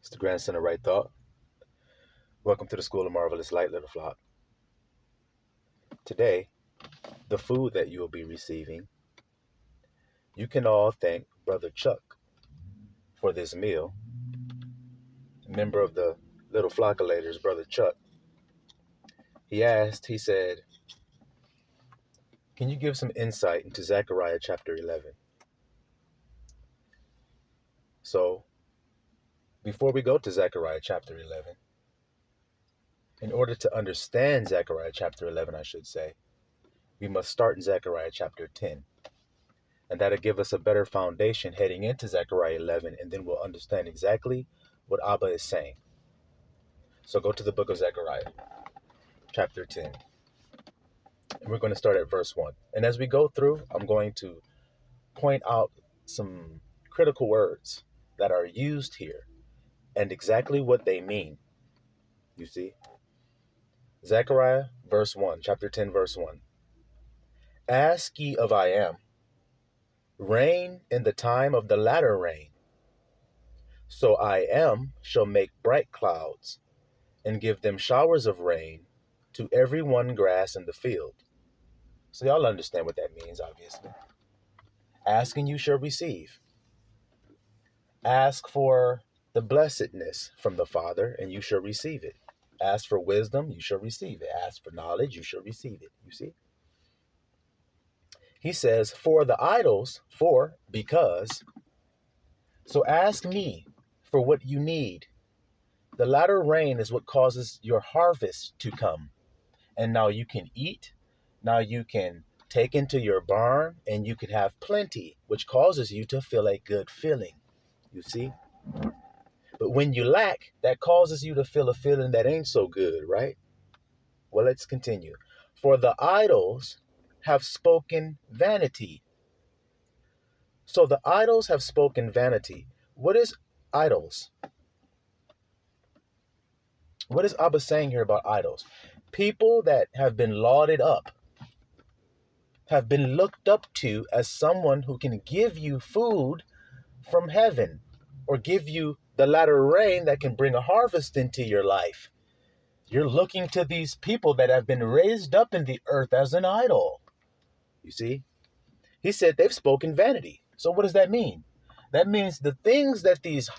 It's the grandson of Right Thought. Welcome to the School of Marvelous Light, little flock. Today, the food that you will be receiving, you can all thank Brother Chuck for this meal. A member of the Little Flockulators, Brother Chuck, he said, can you give some insight into Zechariah chapter 11? So, before we go to Zechariah chapter 11, in order to understand Zechariah chapter 11, I should say, we must start in Zechariah chapter 10. And that'll give us a better foundation heading into Zechariah 11, and then we'll understand exactly what Abba is saying. So go to the book of Zechariah, chapter 10. And we're going to start at verse 1. And as we go through, I'm going to point out some critical words that are used here and exactly what they mean. You see? Zechariah, verse 1, chapter 10, verse 1. Ask ye of I am, rain in the time of the latter rain. So I am shall make bright clouds, and give them showers of rain to every one grass in the field. So y'all understand what that means, obviously. Ask and you shall receive. Ask for the blessedness from the Father, and you shall receive it. Ask for wisdom, you shall receive it. Ask for knowledge, you shall receive it. You see? He says, for the idols, because. So ask me for what you need. The latter rain is what causes your harvest to come. And now you can eat. Now you can take into your barn, and you can have plenty, which causes you to feel a good feeling. You see? But when you lack, that causes you to feel a feeling that ain't so good, right? Well, let's continue. For the idols have spoken vanity. So the idols have spoken vanity. What is idols? What is Abba saying here about idols? People that have been lauded up, have been looked up to as someone who can give you food from heaven or give you the latter rain that can bring a harvest into your life. You're looking to these people that have been raised up in the earth as an idol. You see? He said they've spoken vanity. So what does that mean? That means the things that these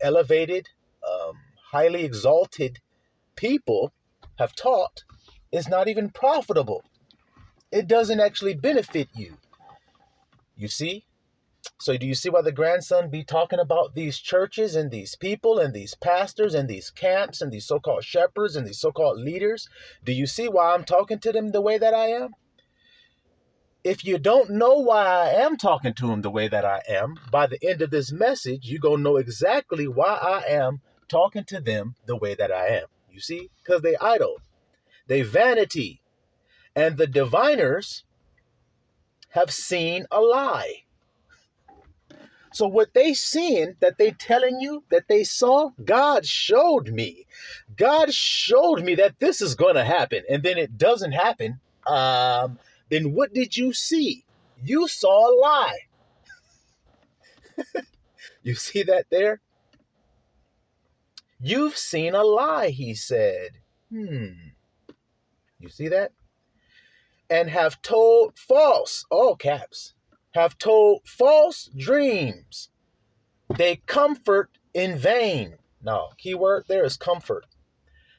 elevated, highly exalted people have taught is not even profitable. It doesn't actually benefit you. You see? So do you see why the grandson be talking about these churches and these people and these pastors and these camps and these so-called shepherds and these so-called leaders? Do you see why I'm talking to them the way that I am? If you don't know why I am talking to them the way that I am, by the end of this message, you're going to know exactly why I am talking to them the way that I am. You see? Because they idle. They vanity. And the diviners have seen a lie. So what they seeing that they telling you that they saw, God showed me. God showed me that this is going to happen. And then it doesn't happen. Then what did you see? You saw a lie. You see that there? You've seen a lie, he said. You see that? And have told false, all caps, have told false dreams. They comfort in vain. Now, key word there is comfort.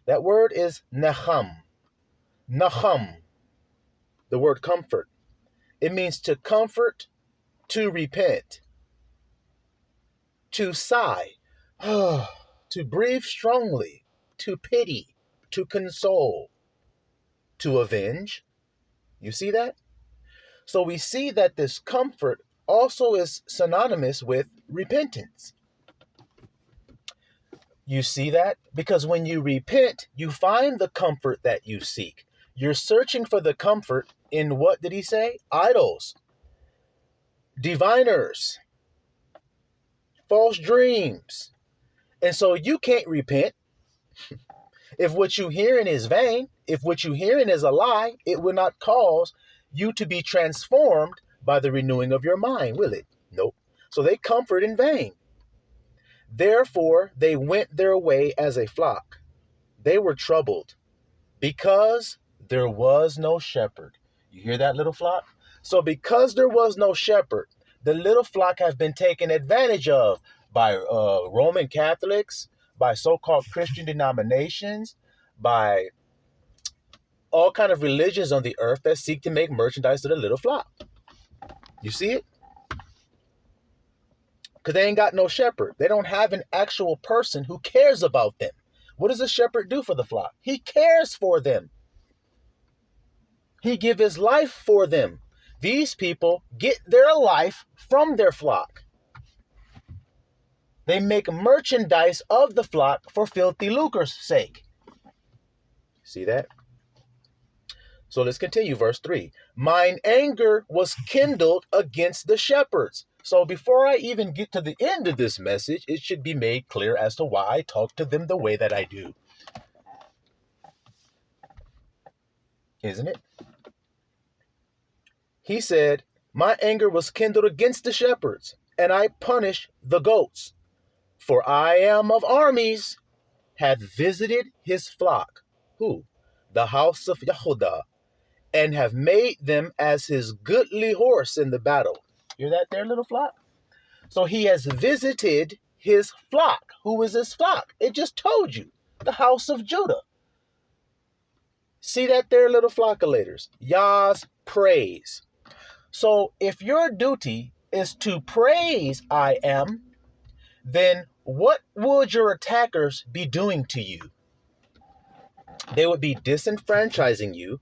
That word is nacham. Nacham. The word comfort. It means to comfort, to repent, to sigh, to breathe strongly, to pity, to console, to avenge. You see that? So we see that this comfort also is synonymous with repentance. You see that? Because when you repent, you find the comfort that you seek. You're searching for the comfort in, what did he say? Idols, diviners, false dreams. And so you can't repent. If what you're hearing is vain, if what you're hearing is a lie, it will not cause you to be transformed by the renewing of your mind, will it? Nope. So they comfort in vain. Therefore they went their way as a flock. They were troubled because there was no shepherd. You hear that, little flock? So because there was no shepherd, the little flock have been taken advantage of by Roman Catholics, by so-called Christian denominations, by all kind of religions on the earth that seek to make merchandise of the little flock. You see it? Because they ain't got no shepherd. They don't have an actual person who cares about them. What does a shepherd do for the flock? He cares for them. He gives his life for them. These people get their life from their flock. They make merchandise of the flock for filthy lucre's sake. See that? So let's continue. Verse 3. Mine anger was kindled against the shepherds. So before I even get to the end of this message, it should be made clear as to why I talk to them the way that I do. Isn't it? He said, my anger was kindled against the shepherds, and I punished the goats. For I am of armies, hath visited his flock. Who? The house of Yehudah, and have made them as his goodly horse in the battle. Hear that there, little flock? So he has visited his flock. Who is his flock? It just told you. The house of Judah. See that there, little flockulators? Yah's praise. So if your duty is to praise I am, then what would your attackers be doing to you? They would be disenfranchising you.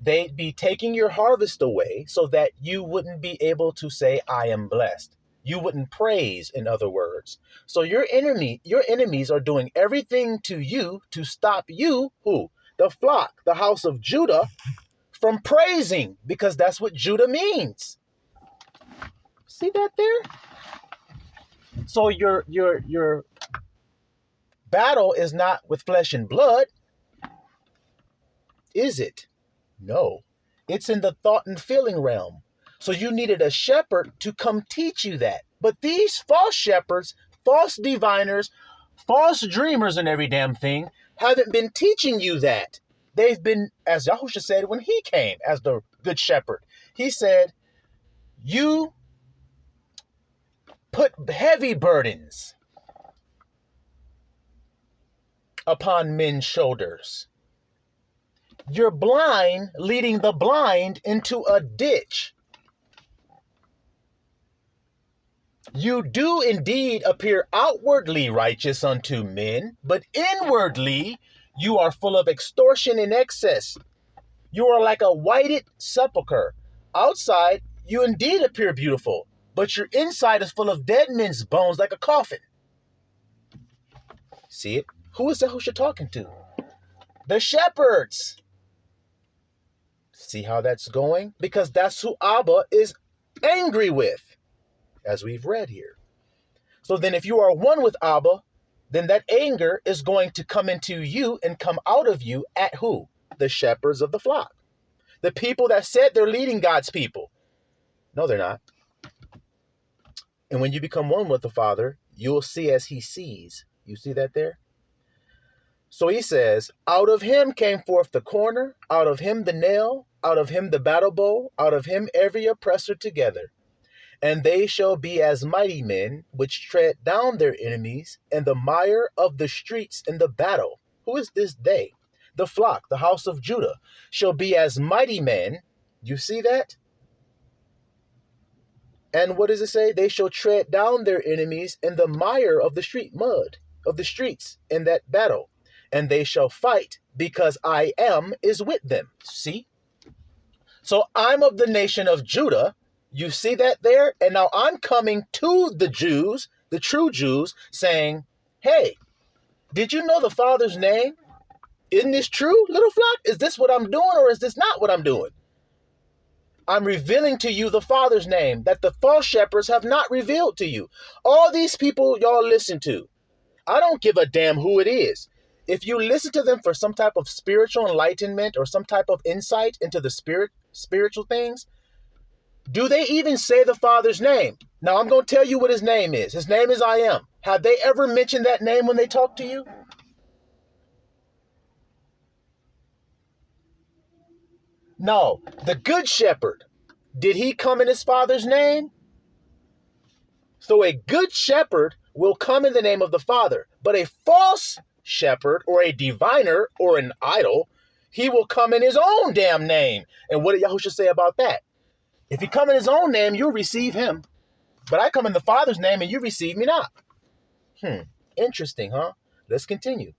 They'd be taking your harvest away so that you wouldn't be able to say, I am blessed. You wouldn't praise, in other words. So your enemies are doing everything to you to stop you, who? The flock, the house of Judah, from praising, because that's what Judah means. See that there? So your battle is not with flesh and blood, is it? No, it's in the thought and feeling realm. So you needed a shepherd to come teach you that. But these false shepherds, false diviners, false dreamers and every damn thing haven't been teaching you that. They've been, as Yahushua said when he came as the good shepherd, he said, you put heavy burdens upon men's shoulders. You're blind, leading the blind into a ditch. You do indeed appear outwardly righteous unto men, but inwardly you are full of extortion and excess. You are like a whited sepulchre. Outside, you indeed appear beautiful, but your inside is full of dead men's bones like a coffin. See it? Who is Yahushua talking to? The shepherds. See how that's going? Because that's who Abba is angry with, as we've read here. So then if you are one with Abba, then that anger is going to come into you and come out of you at who? The shepherds of the flock. The people that said they're leading God's people. No, they're not. And when you become one with the Father, you'll see as he sees. You see that there? So he says, out of him came forth the corner, out of him the nail, out of him the battle bow, out of him every oppressor together. And they shall be as mighty men, which tread down their enemies, and the mire of the streets in the battle. Who is this they? The flock, the house of Judah, shall be as mighty men. You see that? And what does it say? They shall tread down their enemies in the mire of the street, mud of the streets in that battle. And they shall fight because I am is with them. See? So I'm of the nation of Judah. You see that there? And now I'm coming to the Jews, the true Jews, saying, hey, did you know the Father's name? Isn't this true, little flock? Is this what I'm doing or is this not what I'm doing? I'm revealing to you the Father's name that the false shepherds have not revealed to you. All these people y'all listen to, I don't give a damn who it is. If you listen to them for some type of spiritual enlightenment or some type of insight into the spiritual things, do they even say the Father's name? Now I'm going to tell you what his name is. His name is I Am. Have they ever mentioned that name when they talk to you? No. The good shepherd, did he come in his Father's name? So a good shepherd will come in the name of the Father, but a false shepherd or a diviner or an idol, he will come in his own damn name. And what did Yahushua say about that? If he come in his own name, you'll receive him. But I come in the Father's name and you receive me not. Interesting, huh? Let's continue.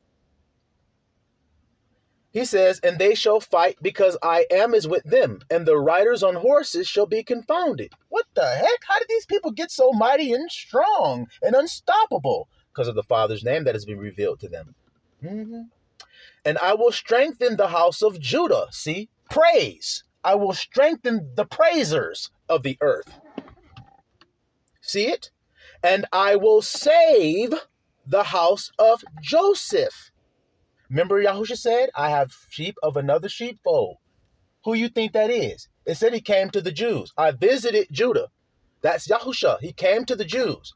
He says, and they shall fight because I am is with them, and the riders on horses shall be confounded. What the heck? How did these people get so mighty and strong and unstoppable? Because of the Father's name that has been revealed to them. And I will strengthen the house of Judah. See? Praise. I will strengthen the praisers of the earth. See it? And I will save the house of Joseph. Remember Yahushua said, I have sheep of another sheepfold. Who you think that is? It said he came to the Jews. I visited Judah. That's Yahushua. He came to the Jews.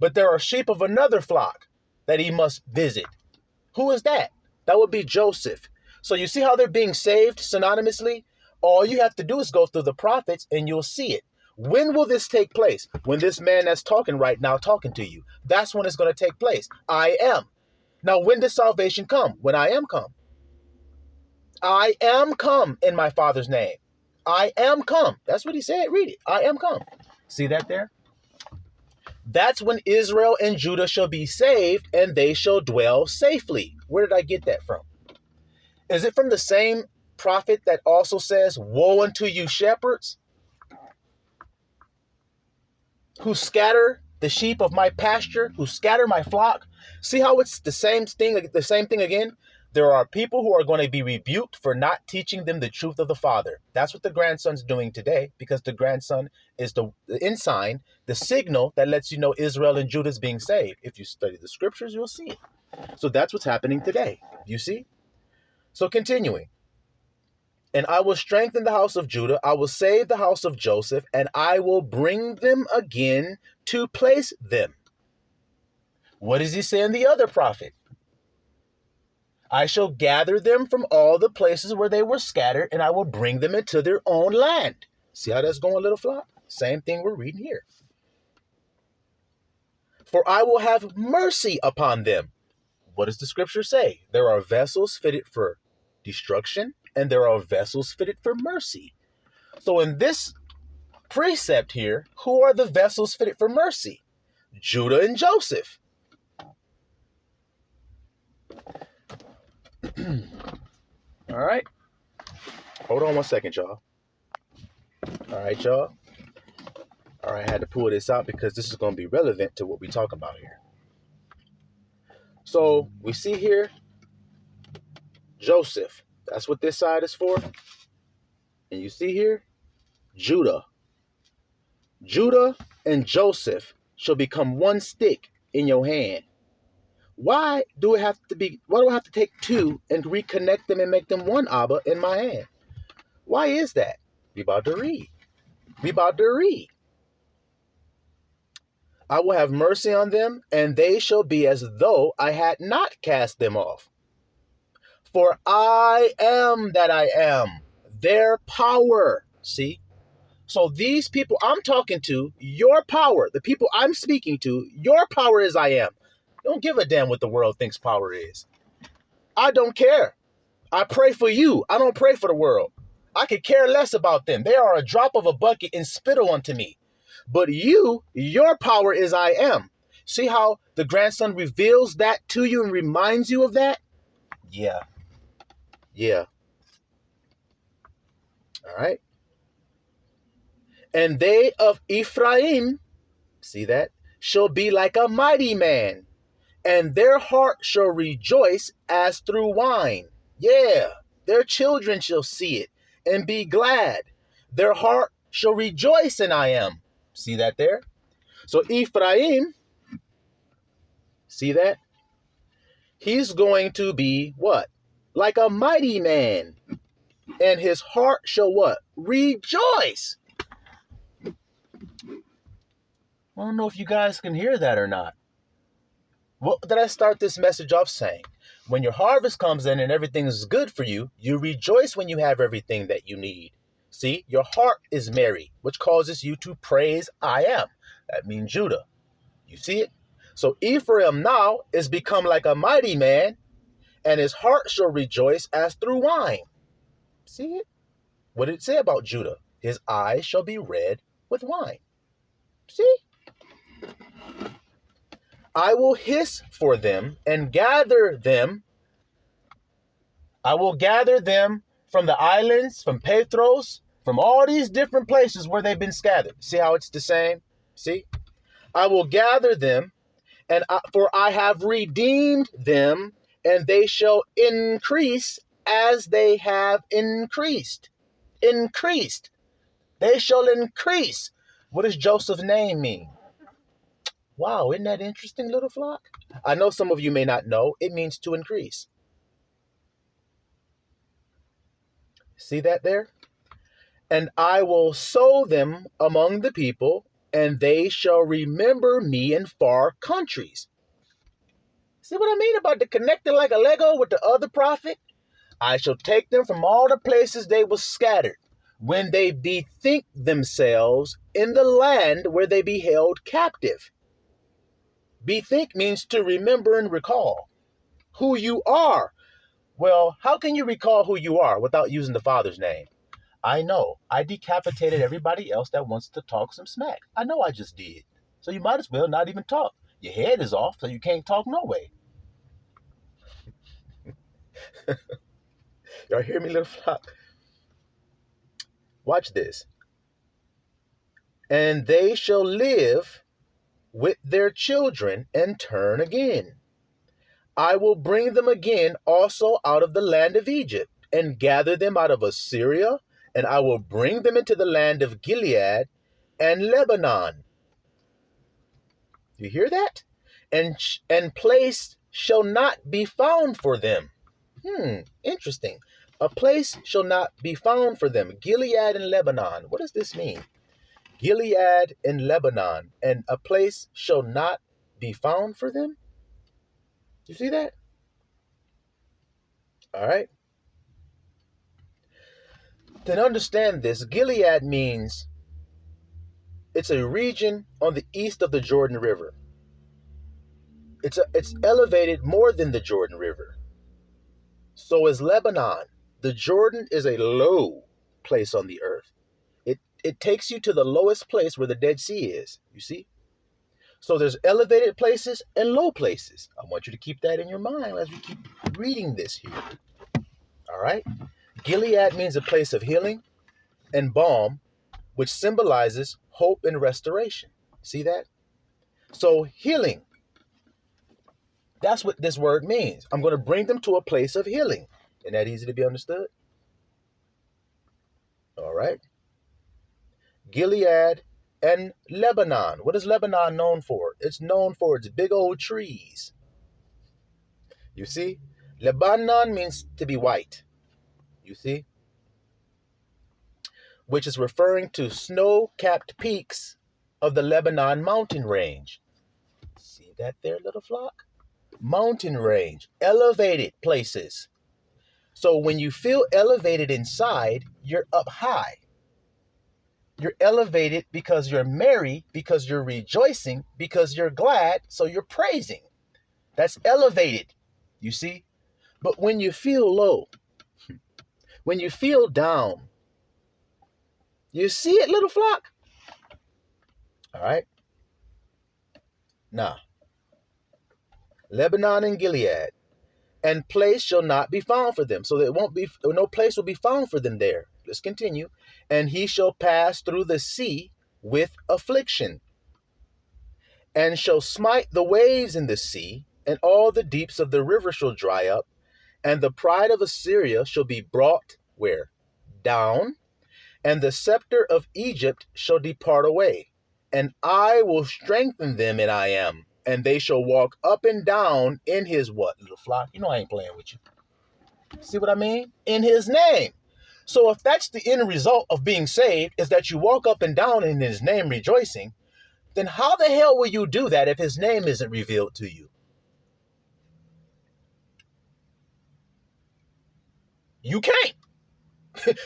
But there are sheep of another flock that he must visit. Who is that? That would be Joseph. So you see how they're being saved synonymously? All you have to do is go through the prophets and you'll see it. When will this take place? When this man that's talking right now talking to you. That's when it's going to take place. I am. Now, when does salvation come? When I am come. I am come in my Father's name. I am come. That's what he said. Read it. I am come. See that there? That's when Israel and Judah shall be saved and they shall dwell safely. Where did I get that from? Is it from the same prophet that also says, woe unto you shepherds who scatter the sheep of my pasture, who scatter my flock? See how it's the same thing again? There are people who are going to be rebuked for not teaching them the truth of the Father. That's what the grandson's doing today, because the grandson is the ensign, the signal that lets you know Israel and Judah is being saved. If you study the scriptures, you'll see it. So that's what's happening today. You see? So continuing. And I will strengthen the house of Judah. I will save the house of Joseph, and I will bring them again to place them. What does he say in the other prophet? I shall gather them from all the places where they were scattered, and I will bring them into their own land. See how that's going, little flock? Same thing we're reading here. For I will have mercy upon them. What does the scripture say? There are vessels fitted for destruction, and there are vessels fitted for mercy. So in this precept here, who are the vessels fitted for mercy? Judah and Joseph. All right. Hold on 1 second, y'all. All right, y'all. All right, I had to pull this out because this is going to be relevant to what we talk about here. So we see here Joseph. That's what this side is for. And you see here Judah. Judah and Joseph shall become one stick in your hand. Why do I have to take two and reconnect them and make them one Abba in my hand? Why is that? We about to read. I will have mercy on them, and they shall be as though I had not cast them off. For I am that I am, their power. See? So these people I'm talking to, your power, the people I'm speaking to, your power is I am. Don't give a damn what the world thinks power is. I don't care. I pray for you. I don't pray for the world. I could care less about them. They are a drop of a bucket and spittle unto me. But you, your power is I am. See how the grandson reveals that to you and reminds you of that? Yeah. All right. And they of Ephraim, see that, shall be like a mighty man, and their heart shall rejoice as through wine. Yeah, their children shall see it and be glad. Their heart shall rejoice in I am. See that there? So Ephraim, see that? He's going to be what? Like a mighty man. And his heart shall what? Rejoice. I don't know if you guys can hear that or not. What did I start this message off saying? When your harvest comes in and everything is good for you, you rejoice when you have everything that you need. See, your heart is merry, which causes you to praise I am. That means Judah. You see it? So Ephraim now is become like a mighty man, and his heart shall rejoice as through wine. See it? What did it say about Judah? His eyes shall be red with wine. See? I will hiss for them and gather them. I will gather them from the islands, from Petros, from all these different places where they've been scattered. See how it's the same? See? I will gather them, for I have redeemed them, and they shall increase as they have increased. Increased. They shall increase. What does Joseph's name mean? Wow, isn't that interesting, little flock? I know some of you may not know. It means to increase. See that there? And I will sow them among the people, and they shall remember me in far countries. See what I mean about the connecting like a Lego with the other prophet? I shall take them from all the places they were scattered, when they bethink themselves in the land where they be held captive. Bethink means to remember and recall who you are. Well, how can you recall who you are without using the Father's name? I know. I decapitated everybody else that wants to talk some smack. I know I just did. So you might as well not even talk. Your head is off, so you can't talk no way. Y'all hear me, little flock? Watch this. And they shall live with their children and turn again. I will bring them again also out of the land of Egypt, and gather them out of Assyria, and I will bring them into the land of Gilead and Lebanon. You hear that? And place shall not be found for them. Interesting. A place shall not be found for them. Gilead and Lebanon. What does this mean? Gilead and Lebanon, and a place shall not be found for them? You see that? All right. To understand this, Gilead means it's a region on the east of the Jordan River. It's elevated more than the Jordan River. So is Lebanon. The Jordan is a low place on the earth. It takes you to the lowest place where the Dead Sea is, you see? So there's elevated places and low places. I want you to keep that in your mind as we keep reading this here. All right? Gilead means a place of healing and balm, which symbolizes hope and restoration. See that? So healing, that's what this word means. I'm going to bring them to a place of healing. Isn't that easy to be understood? All right. Gilead and Lebanon. What is Lebanon known for? It's known for its big old trees. You see? Lebanon means to be white. You see? Which is referring to snow-capped peaks of the Lebanon mountain range. See that there, little flock? Mountain range, elevated places. So when you feel elevated inside, you're up high. You're elevated because you're merry, because you're rejoicing, because you're glad, so you're praising. That's elevated, you see? But when you feel low, when you feel down, you see it, little flock? All right? Now, Lebanon and Gilead, and place shall not be found for them. So there won't be, no place will be found for them there. Let's continue. And he shall pass through the sea with affliction, and shall smite the waves in the sea, and all the deeps of the river shall dry up, and the pride of Assyria shall be brought where? Down, and the scepter of Egypt shall depart away, and I will strengthen them in I am, and they shall walk up and down in his what, little flock? You know I ain't playing with you. See what I mean? In his name. So if that's the end result of being saved, is that you walk up and down in his name rejoicing, then how the hell will you do that if his name isn't revealed to you? You can't.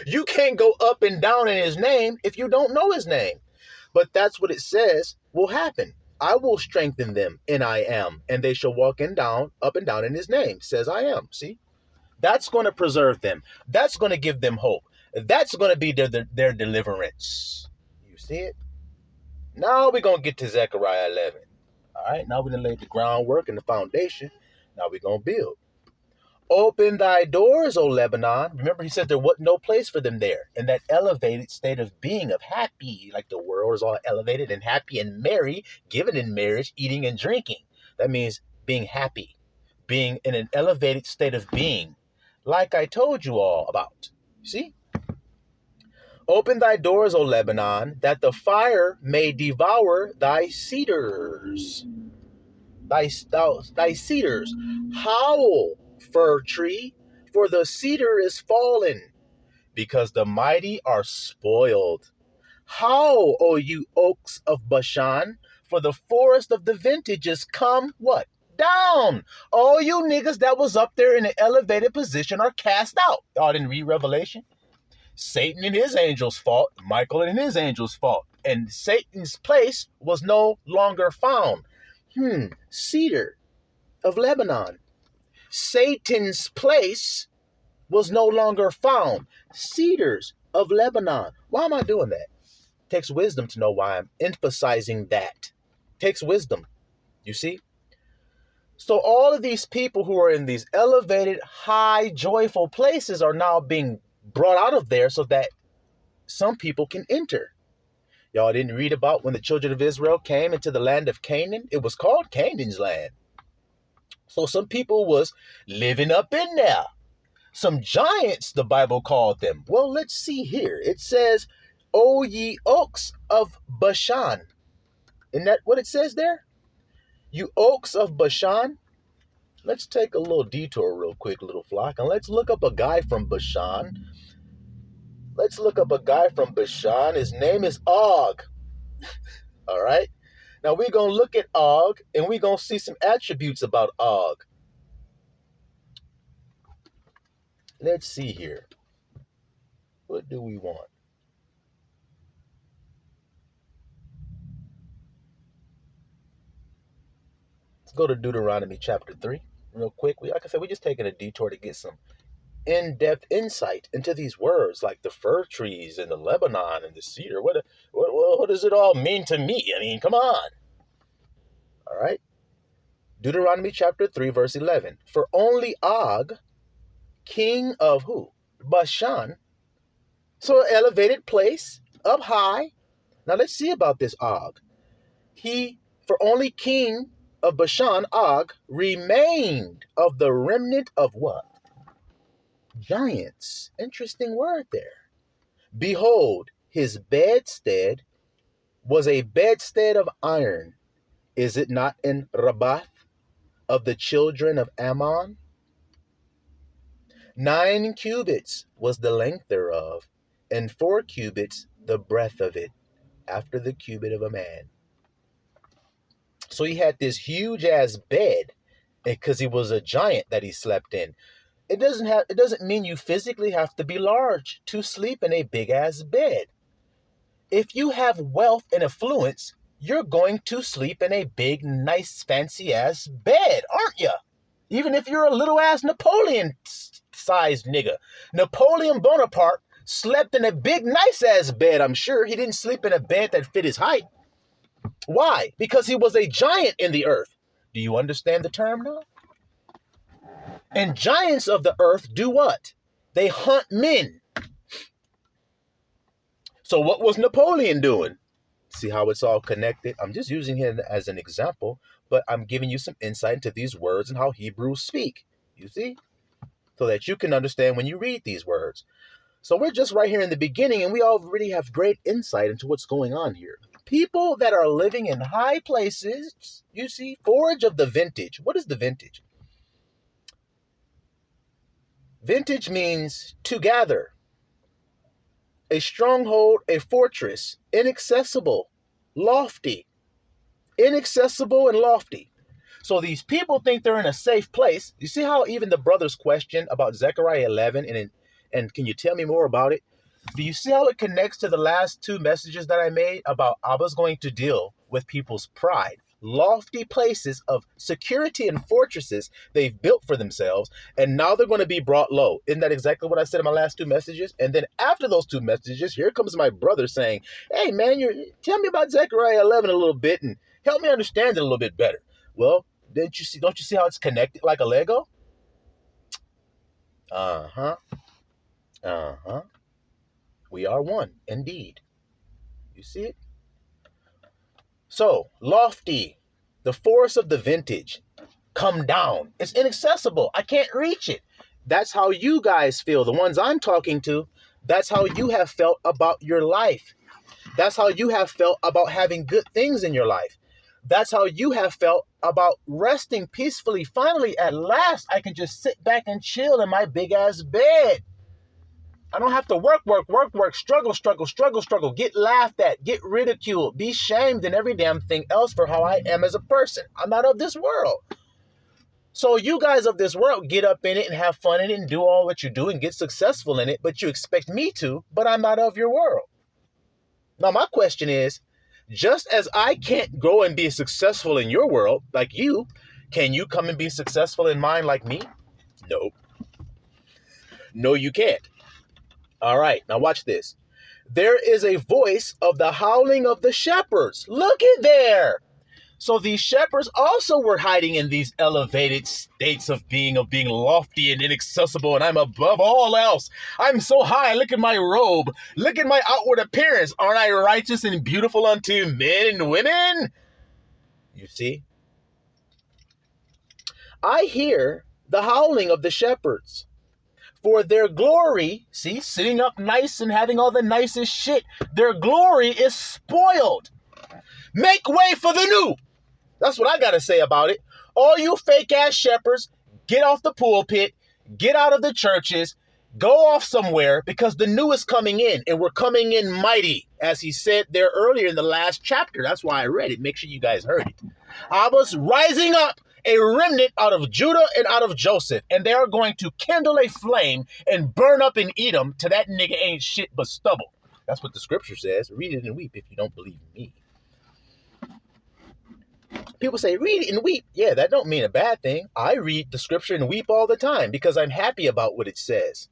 You can't go up and down in his name if you don't know his name. But that's what it says will happen. I will strengthen them in I am, and they shall walk up and down in his name, says I am. See? That's going to preserve them. That's going to give them hope. That's going to be their deliverance. You see it? Now we're going to get to Zechariah 11. All right, now we're going to lay the groundwork and the foundation. Now we're going to build. Open thy doors, O Lebanon. Remember, he said there was no place for them there. In that elevated state of being, of happy, like the world is all elevated and happy and merry, given in marriage, eating and drinking. That means being happy, being in an elevated state of being, like I told you all about. See? Open thy doors, O Lebanon, that the fire may devour thy cedars. Thy cedars. Howl, fir tree, for the cedar is fallen, because the mighty are spoiled. Howl, O you oaks of Bashan, for the forest of the vintage is come, what? Down. All you niggas that was up there in an elevated position are cast out. Y'all didn't read Revelation? Satan and his angels fought, Michael and his angels fought, and Satan's place was no longer found. Cedar of Lebanon. Satan's place was no longer found. Cedars of Lebanon. Why am I doing that? It takes wisdom to know why I'm emphasizing that. It takes wisdom. You see? So all of these people who are in these elevated, high, joyful places are now being brought out of there so that some people can enter. Y'all didn't read about when the children of Israel came into the land of Canaan? It was called Canaan's land. So some people was living up in there. Some giants, the Bible called them. Well, let's see here. It says, O ye oaks of Bashan. Isn't that what it says there? You oaks of Bashan. Let's take a little detour real quick, little flock, and let's look up a guy from Bashan. Let's look up a guy from Bashan. His name is Og. All right. Now we're going to look at Og, and we're going to see some attributes about Og. Let's see here. What do we want? Let's go to Deuteronomy chapter 3 real quick. Like I said, we're just taking a detour to get some in-depth insight into these words like the fir trees and the Lebanon and the cedar. What does it all mean to me? I mean, come on. All right. Deuteronomy chapter 3, verse 11. For only Og, king of who? Bashan. So an elevated place, up high. Now let's see about this Og. For only king of Bashan, Og, remained of the remnant of what? Giants. Interesting word there. Behold, his bedstead was a bedstead of iron. Is it not in Rabbath of the children of Ammon? 9 cubits was the length thereof, and 4 cubits the breadth of it, after the cubit of a man. So he had this huge ass bed, because he was a giant that he slept in. It doesn't mean you physically have to be large to sleep in a big ass bed. If you have wealth and affluence, you're going to sleep in a big, nice, fancy ass bed, aren't you? Even if you're a little ass Napoleon-sized nigga. Napoleon Bonaparte slept in a big, nice ass bed, I'm sure. He didn't sleep in a bed that fit his height. Why? Because he was a giant in the earth. Do you understand the term now? And giants of the earth do what? They hunt men. So what was Napoleon doing? See how it's all connected? I'm just using him as an example, but I'm giving you some insight into these words and how Hebrews speak. You see? So that you can understand when you read these words. So we're just right here in the beginning, and we already have great insight into what's going on here. People that are living in high places, you see, forage of the vintage. What is the vintage? Vintage means to gather. A stronghold, a fortress, inaccessible, lofty. inaccessible and lofty. So these people think they're in a safe place. You see how even the brothers question about Zechariah 11 and can you tell me more about it? Do you see how it connects to the last two messages that I made about Abba's going to deal with people's pride? Lofty places of security and fortresses they've built for themselves, and now they're going to be brought low. Isn't that exactly what I said in my last two messages? And then after those two messages, here comes my brother saying, hey man, tell me about Zechariah 11 a little bit and help me understand it a little bit better. Well, don't you see how it's connected like a Lego? Uh-huh. We are one, indeed. You see it? So, lofty, the force of the vintage, come down. It's inaccessible. I can't reach it. That's how you guys feel. The ones I'm talking to, that's how you have felt about your life. That's how you have felt about having good things in your life. That's how you have felt about resting peacefully. Finally, at last, I can just sit back and chill in my big ass bed. I don't have to work, struggle, get laughed at, get ridiculed, be shamed and every damn thing else for how I am as a person. I'm not of this world. So you guys of this world get up in it and have fun in it and do all what you do and get successful in it, but you expect me to, but I'm not of your world. Now, my question is, just as I can't go and be successful in your world like you, can you come and be successful in mine like me? No. No, you can't. All right, now watch this. There is a voice of the howling of the shepherds. Look at there. So these shepherds also were hiding in these elevated states of being lofty and inaccessible, and I'm above all else. I'm so high. Look at my robe. Look at my outward appearance. Aren't I righteous and beautiful unto men and women? You see? I hear the howling of the shepherds. For their glory, see, sitting up nice and having all the nicest shit, their glory is spoiled. Make way for the new. That's what I got to say about it. All you fake ass shepherds, get off the pulpit, get out of the churches, go off somewhere because the new is coming in and we're coming in mighty, as he said there earlier in the last chapter. That's why I read it. Make sure you guys heard it. Abba's rising up, a remnant out of Judah and out of Joseph, and they are going to kindle a flame and burn up in Edom till that nigga ain't shit but stubble. That's what the scripture says. Read it and weep if you don't believe me. People say, read it and weep. Yeah, that don't mean a bad thing. I read the scripture and weep all the time because I'm happy about what it says.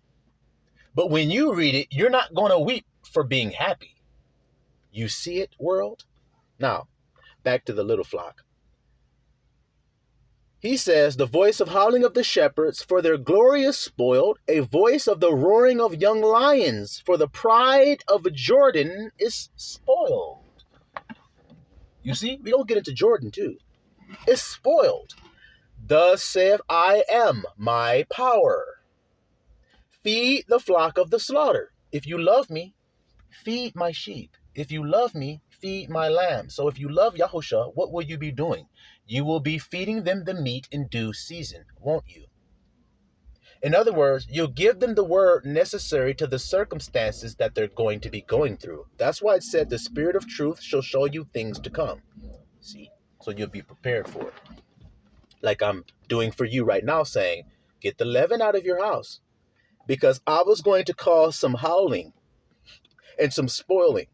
But when you read it, you're not going to weep for being happy. You see it, world? Now, back to the little flock. He says, the voice of howling of the shepherds, for their glory is spoiled, a voice of the roaring of young lions, for the pride of Jordan is spoiled. You see, we don't get into Jordan too. It's spoiled. Thus saith I am my power. Feed the flock of the slaughter. If you love me, feed my sheep. If you love me, feed my lamb. So if you love Yahusha, what will you be doing? You will be feeding them the meat in due season, won't you? In other words, you'll give them the word necessary to the circumstances that they're going to be going through. That's why it said the Spirit of truth shall show you things to come. See? So you'll be prepared for it. Like I'm doing for you right now, saying, get the leaven out of your house. Because I was going to cause some howling and some spoiling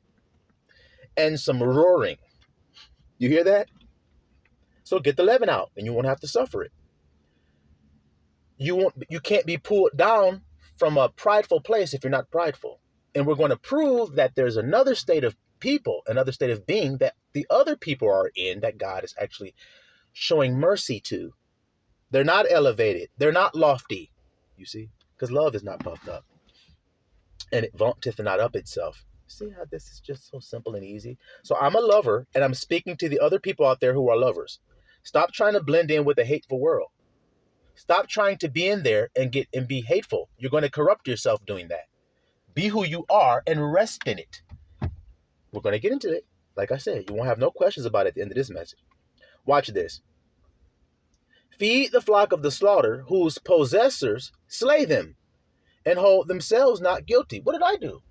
and some roaring. You hear that? So get the leaven out and you won't have to suffer it. You can't be pulled down from a prideful place if you're not prideful. And we're going to prove that there's another state of people, another state of being that the other people are in that God is actually showing mercy to. They're not elevated. They're not lofty, you see, because love is not puffed up. And it vaunteth not up itself. See how this is just so simple and easy? So I'm a lover, and I'm speaking to the other people out there who are lovers. Stop trying to blend in with a hateful world. Stop trying to be in there and be hateful. You're going to corrupt yourself doing that. Be who you are and rest in it. We're going to get into it. Like I said, you won't have no questions about it at the end of this message. Watch this. Feed the flock of the slaughter, whose possessors slay them, and hold themselves not guilty. What did I do?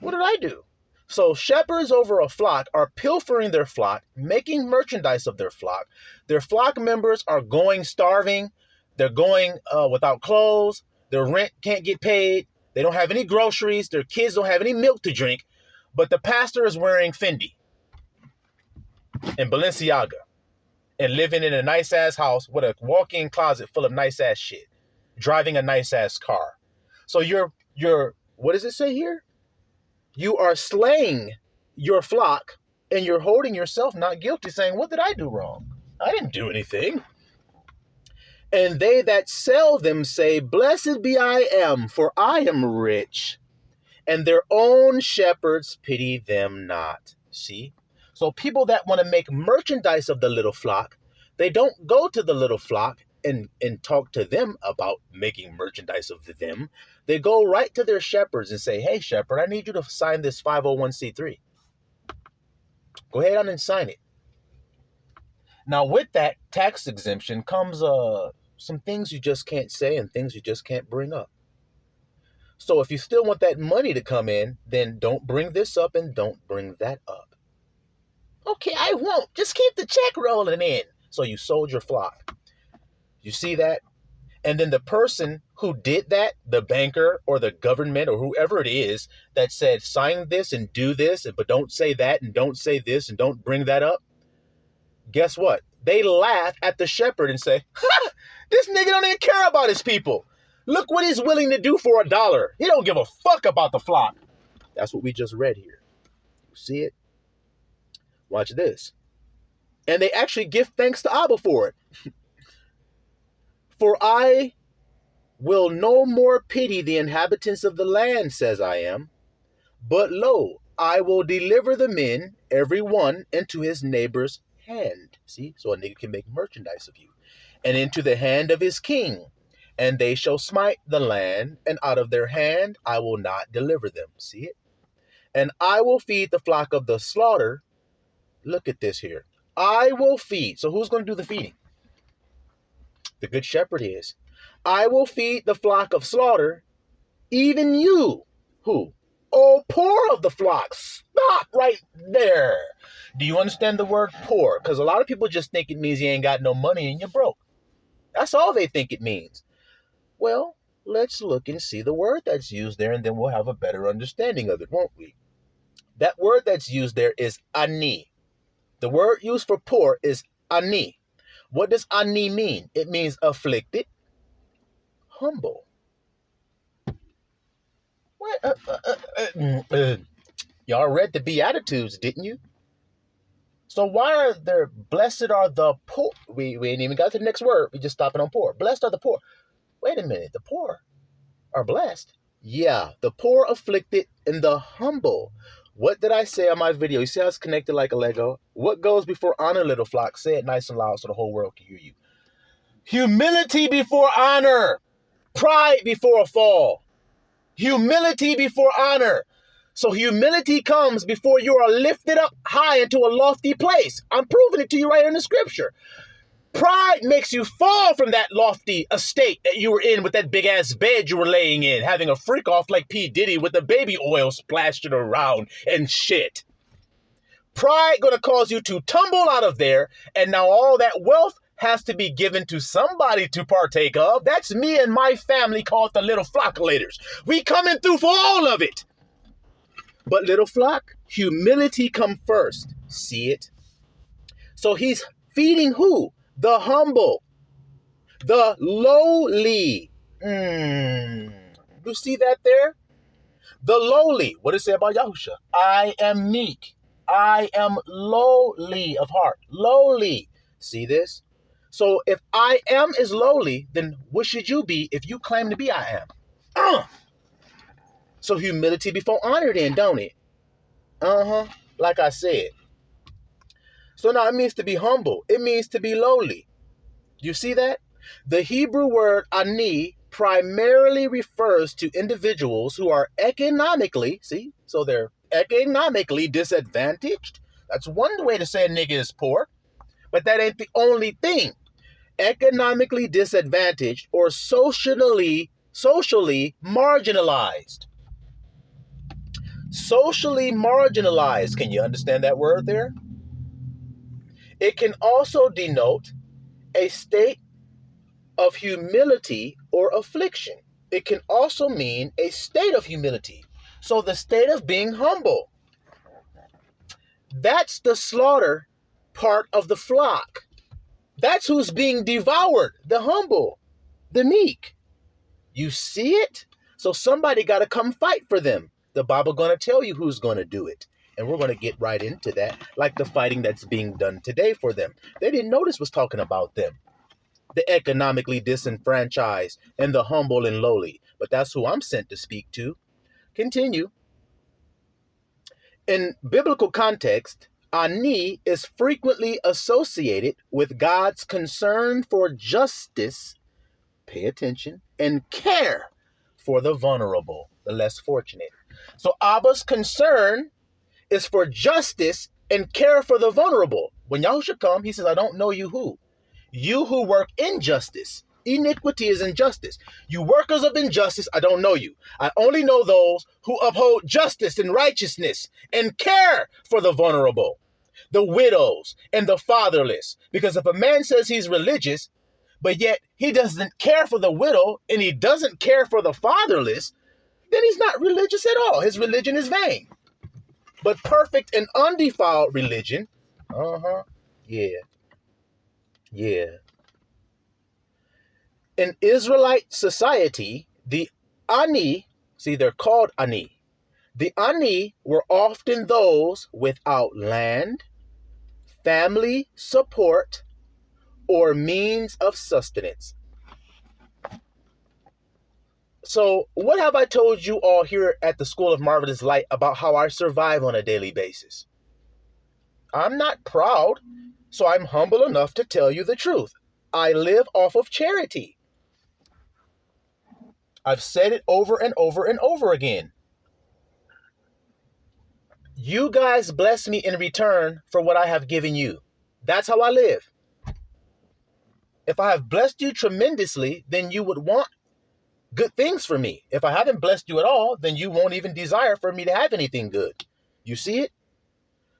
What did I do? So shepherds over a flock are pilfering their flock, making merchandise of their flock. Their flock members are going starving. They're going without clothes. Their rent can't get paid. They don't have any groceries. Their kids don't have any milk to drink. But the pastor is wearing Fendi and Balenciaga and living in a nice-ass house with a walk-in closet full of nice-ass shit, driving a nice-ass car. So you're what does it say here? You are slaying your flock and you're holding yourself not guilty, saying, what did I do wrong? I didn't do anything. And they that sell them say, blessed be I am, for I am rich. And their own shepherds pity them not. See? So people that want to make merchandise of the little flock, they don't go to the little flock and talk to them about making merchandise of them. They go right to their shepherds and say, hey, shepherd, I need you to sign this 501c3. Go ahead on and sign it. Now, with that tax exemption comes some things you just can't say and things you just can't bring up. So if you still want that money to come in, then don't bring this up and don't bring that up. Okay, I won't. Just keep the check rolling in. So you sold your flock. You see that? And then the person who did that, the banker or the government or whoever it is that said, sign this and do this, but don't say that and don't say this and don't bring that up. Guess what? They laugh at the shepherd and say, ha, this nigga don't even care about his people. Look what he's willing to do for $1. He don't give a fuck about the flock. That's what we just read here. You see it? Watch this. And they actually give thanks to Abba for it. For I will no more pity the inhabitants of the land, says I am. But lo, I will deliver the men, every one, into his neighbor's hand. See? So a nigga can make merchandise of you. And into the hand of his king. And they shall smite the land, and out of their hand I will not deliver them. See it? And I will feed the flock of the slaughter. Look at this here. I will feed. So who's going to do the feeding? The good shepherd is. I will feed the flock of slaughter, even you. Who? Oh, poor of the flock. Stop right there. Do you understand the word poor? Because a lot of people just think it means you ain't got no money and you're broke. That's all they think it means. Well, let's look and see the word that's used there, and then we'll have a better understanding of it, won't we? That word that's used there is ani. The word used for poor is ani. What does ani mean? It means afflicted, humble. What? Y'all read the Beatitudes, didn't you? So why are there, blessed are the poor? We ain't even got to the next word. We just stopping on poor. Blessed are the poor. Wait a minute. The poor are blessed. Yeah, the poor, afflicted, and the humble. What did I say on my video? You see how it's connected like a Lego? What goes before honor, little flock? Say it nice and loud so the whole world can hear you. Humility before honor. Pride before a fall. Humility before honor. So humility comes before you are lifted up high into a lofty place. I'm proving it to you right in the scripture. Pride makes you fall from that lofty estate that you were in with that big-ass bed you were laying in, having a freak-off like P. Diddy with the baby oil splashing around and shit. Pride gonna cause you to tumble out of there, and now all that wealth has to be given to somebody to partake of. That's me and my family called the Little Flockulators. We coming through for all of it. But little flock, humility come first. See it? So he's feeding who? The humble, the lowly. You see that there? The lowly. What does it say about Yahusha? I am meek. I am lowly of heart. Lowly. See this? So if I am is lowly, then what should you be if you claim to be I am? So humility before honor then, don't it? Like I said. So now it means to be humble. It means to be lowly. You see that? The Hebrew word ani primarily refers to individuals who are economically, see, so they're economically disadvantaged. That's one way to say a nigga is poor, but that ain't the only thing. Economically disadvantaged or socially marginalized. socially marginalized. Can you understand that word there? It can also denote a state of humility or affliction. It can also mean a state of humility. So the state of being humble. That's the slaughter part of the flock. That's who's being devoured, the humble, the meek. You see it? So somebody got to come fight for them. The Bible going to tell you who's going to do it. And we're going to get right into that, like the fighting that's being done today for them. They didn't know this was talking about them, the economically disenfranchised and the humble and lowly. But that's who I'm sent to speak to. Continue. In biblical context, ani is frequently associated with God's concern for justice, pay attention, and care for the vulnerable, the less fortunate. So Abba's concern is for justice and care for the vulnerable. When Yahushua come, he says, I don't know you who. You who work injustice. Iniquity is injustice. You workers of injustice, I don't know you. I only know those who uphold justice and righteousness and care for the vulnerable, the widows and the fatherless. Because if a man says he's religious, but yet he doesn't care for the widow and he doesn't care for the fatherless, then he's not religious at all. His religion is vain. But perfect and undefiled religion, yeah. In Israelite society, the ani, see, they're called ani. The ani were often those without land, family support, or means of sustenance. So what have I told you all here at the School of Marvelous Light about how I survive on a daily basis? I'm not proud, so I'm humble enough to tell you the truth. I live off of charity. I've said it over and over and over again. You guys bless me in return for what I have given you. That's how I live. If I have blessed you tremendously, then you would want good things for me. If I haven't blessed you at all, then you won't even desire for me to have anything good. You see it?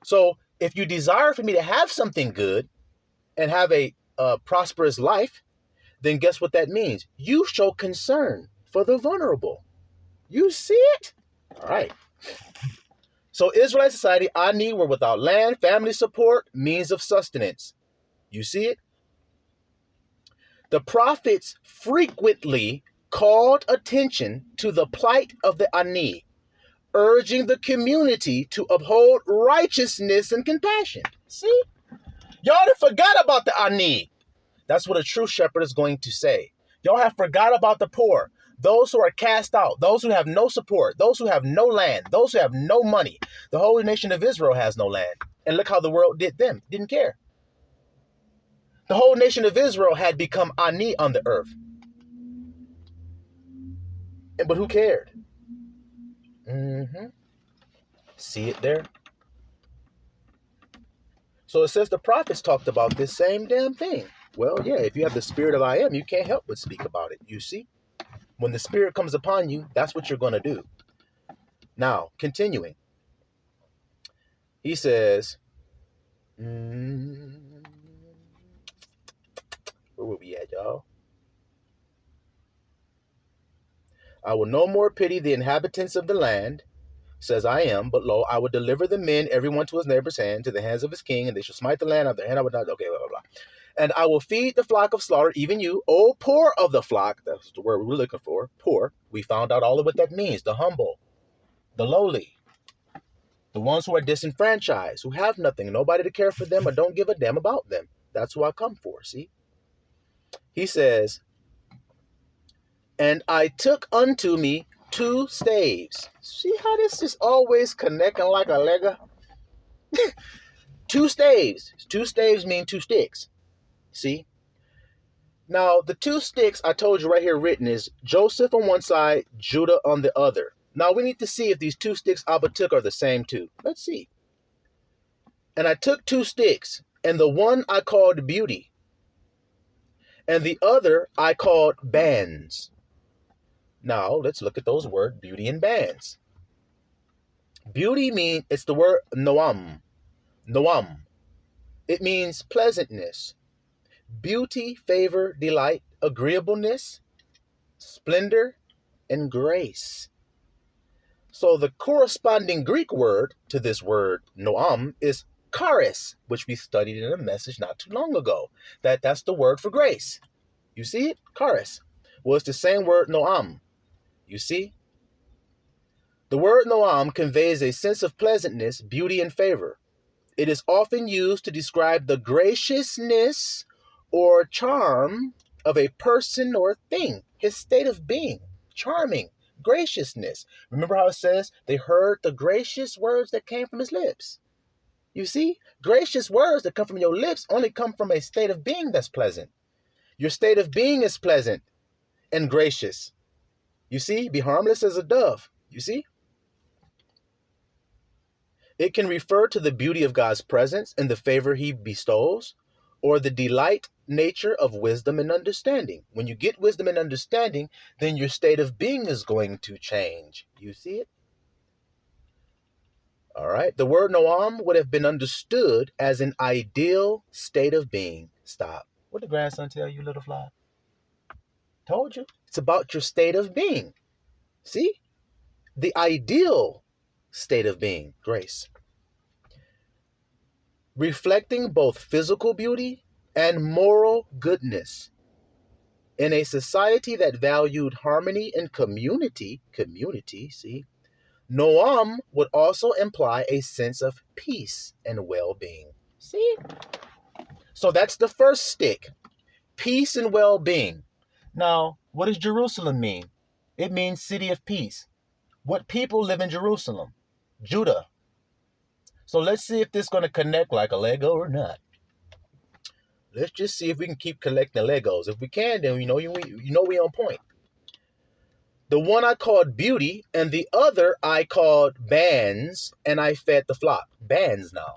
So if you desire for me to have something good and have a prosperous life, then guess what that means? You show concern for the vulnerable. You see it? All right. So Israelite society, ani were without land, family support, means of sustenance. You see it? The prophets frequently called attention to the plight of the ani, urging the community to uphold righteousness and compassion. See? Y'all have forgot about the ani. That's what a true shepherd is going to say. Y'all have forgot about the poor, those who are cast out, those who have no support, those who have no land, those who have no money. The holy nation of Israel has no land. And look how the world did them. Didn't care. The whole nation of Israel had become ani on the earth. But who cared? See it there? So it says the prophets talked about this same damn thing. Well, yeah, if you have the spirit of I am, you can't help but speak about it. You see? When the spirit comes upon you, that's what you're going to do. Now, continuing. He says, where were we at, y'all? I will no more pity the inhabitants of the land, says I am, but lo, I will deliver the men, everyone to his neighbor's hand, to the hands of his king, and they shall smite the land of their hand. I would not, okay, blah, blah, blah. And I will feed the flock of slaughter, even you, O poor of the flock. That's the word we were looking for, poor. We found out all of what that means, the humble, the lowly, the ones who are disenfranchised, who have nothing, nobody to care for them or don't give a damn about them. That's who I come for, see? He says, and I took unto me 2 staves. See how this is always connecting like a Lego? 2 staves. 2 staves mean 2 sticks. See? Now, the 2 sticks I told you right here written is Joseph on one side, Judah on the other. Now, we need to see if these 2 sticks Abba took are the same 2. Let's see. And I took 2 sticks, and the one I called beauty, and the other I called bands. Now, let's look at those words, beauty and bands. Beauty means, it's the word noam. Noam. It means pleasantness, beauty, favor, delight, agreeableness, splendor, and grace. So the corresponding Greek word to this word noam is charis, which we studied in a message not too long ago. That's the word for grace. You see it? Charis. Well, it's the same word noam. You see? The word noam conveys a sense of pleasantness, beauty, and favor. It is often used to describe the graciousness or charm of a person or thing, his state of being, charming, graciousness. Remember how it says they heard the gracious words that came from his lips. You see, gracious words that come from your lips only come from a state of being that's pleasant. Your state of being is pleasant and gracious. You see, be harmless as a dove. You see? It can refer to the beauty of God's presence and the favor he bestows, or the delight nature of wisdom and understanding. When you get wisdom and understanding, then your state of being is going to change. You see it? All right. The word noam would have been understood as an ideal state of being. Stop. What did grandson tell you, little fly? Told you. It's about your state of being. See? The ideal state of being, grace. Reflecting both physical beauty and moral goodness. In a society that valued harmony and community, see, noam would also imply a sense of peace and well-being. See? So that's the first stick, peace and well-being. Now, what does Jerusalem mean? It means city of peace. What people live in Jerusalem? Judah. So let's see if this is going to connect like a Lego or not. Let's just see if we can keep collecting Legos. If we can, then we on point. The one I called beauty, and the other I called bands, and I fed the flock. Bands now.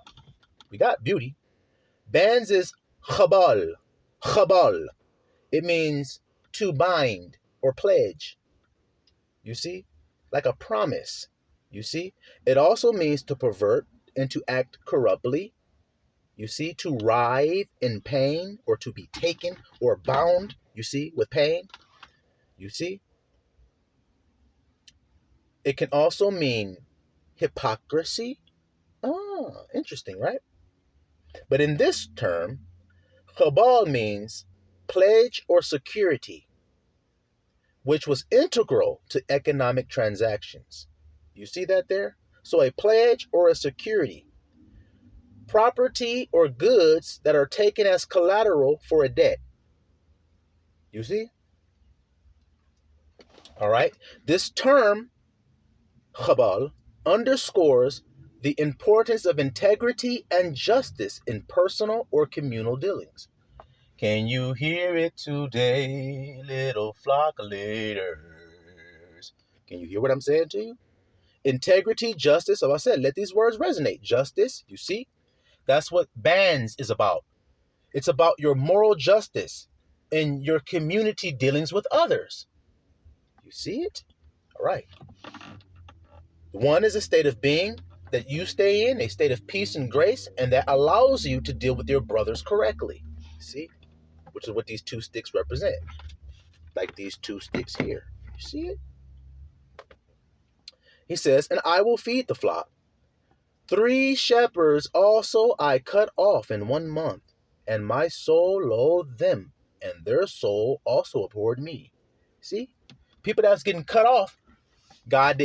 We got beauty. Bands is chabal. Chabal. It means to bind or pledge. You see? Like a promise. You see? It also means to pervert and to act corruptly. You see? To writhe in pain or to be taken or bound. You see? With pain. You see? It can also mean hypocrisy. Oh, interesting, right? But in this term, chabal means pledge or security, which was integral to economic transactions. You see that there? So a pledge or a security, property or goods that are taken as collateral for a debt. You see? All right. This term, chabal, underscores the importance of integrity and justice in personal or communal dealings. Can you hear it today, little flock of leaders? Can you hear what I'm saying to you? Integrity, justice, so I said, let these words resonate. Justice, you see? That's what bands is about. It's about your moral justice in your community dealings with others. You see it? All right. One is a state of being that you stay in, a state of peace and grace, and that allows you to deal with your brothers correctly. See? Which is what these two sticks represent. Like these two sticks here. You see it? He says, and I will feed the flock. 3 shepherds also I cut off in 1 month, and my soul loathed them, and their soul also abhorred me. See? People that was getting cut off, God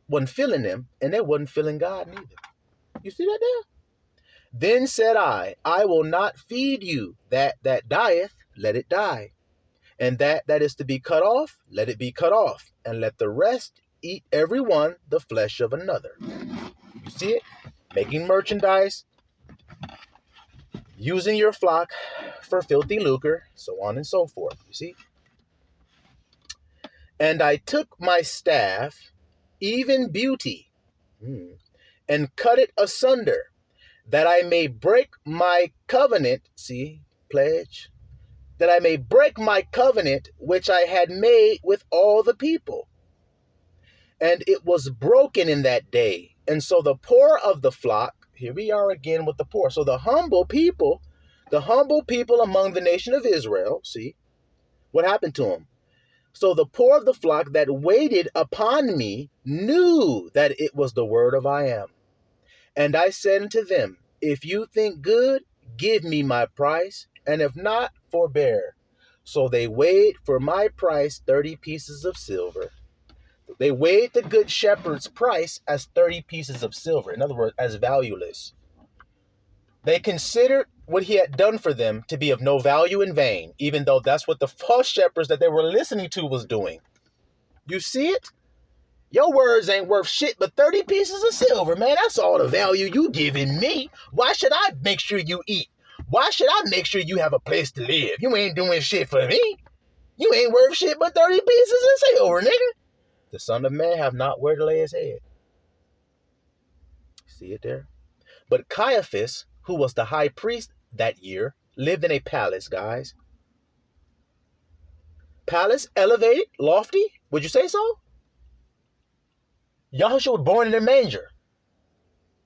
wasn't feeling them, and they wasn't feeling God neither. You see that there? Then said I will not feed you that dieth, let it die. And that is to be cut off, let it be cut off. And let the rest eat every one the flesh of another. You see it? Making merchandise, using your flock for filthy lucre, so on and so forth. You see? And I took my staff, even beauty, and cut it asunder, that I may break my covenant, see, pledge, that I may break my covenant which I had made with all the people. And it was broken in that day, And so the poor of the flock, here we are again with the poor. So the humble people among the nation of Israel, see, what happened to them? So the poor of the flock that waited upon me knew that it was the word of I am. And I said unto them, if you think good, give me my price, and if not, forbear. So they weighed for my price 30 pieces of silver. They weighed the good shepherd's price as 30 pieces of silver. In other words, as valueless. They considered what he had done for them to be of no value in vain, even though that's what the false shepherds that they were listening to was doing. You see it? Your words ain't worth shit but 30 pieces of silver, man. That's all the value you giving me. Why should I make sure you eat? Why should I make sure you have a place to live? You ain't doing shit for me. You ain't worth shit but 30 pieces of silver, nigga. The Son of Man have not where to lay his head. See it there? But Caiaphas, who was the high priest that year, lived in a palace, guys. Palace, elevated, lofty. Would you say so? Yahushua was born in a manger.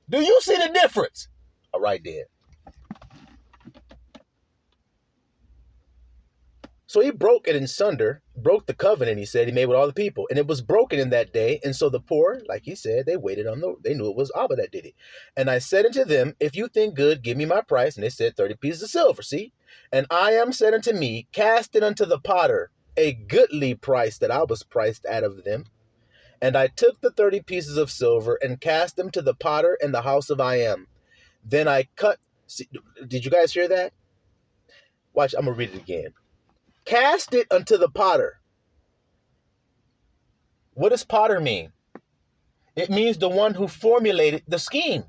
Do you see the difference? All right, then. So he broke it in sunder, broke the covenant, he said, he made with all the people. And it was broken in that day. And so the poor, like he said, they waited on they knew it was Abba that did it. And I said unto them, if you think good, give me my price. And they said 30 pieces of silver, see? And I am said unto me, cast it unto the potter, a goodly price that I was priced out of them. And I took the 30 pieces of silver and cast them to the potter in the house of I am. Then I cut, see, did you guys hear that? Watch, I'm going to read it again. Cast it unto the potter. What does potter mean? It means the one who formulated the scheme,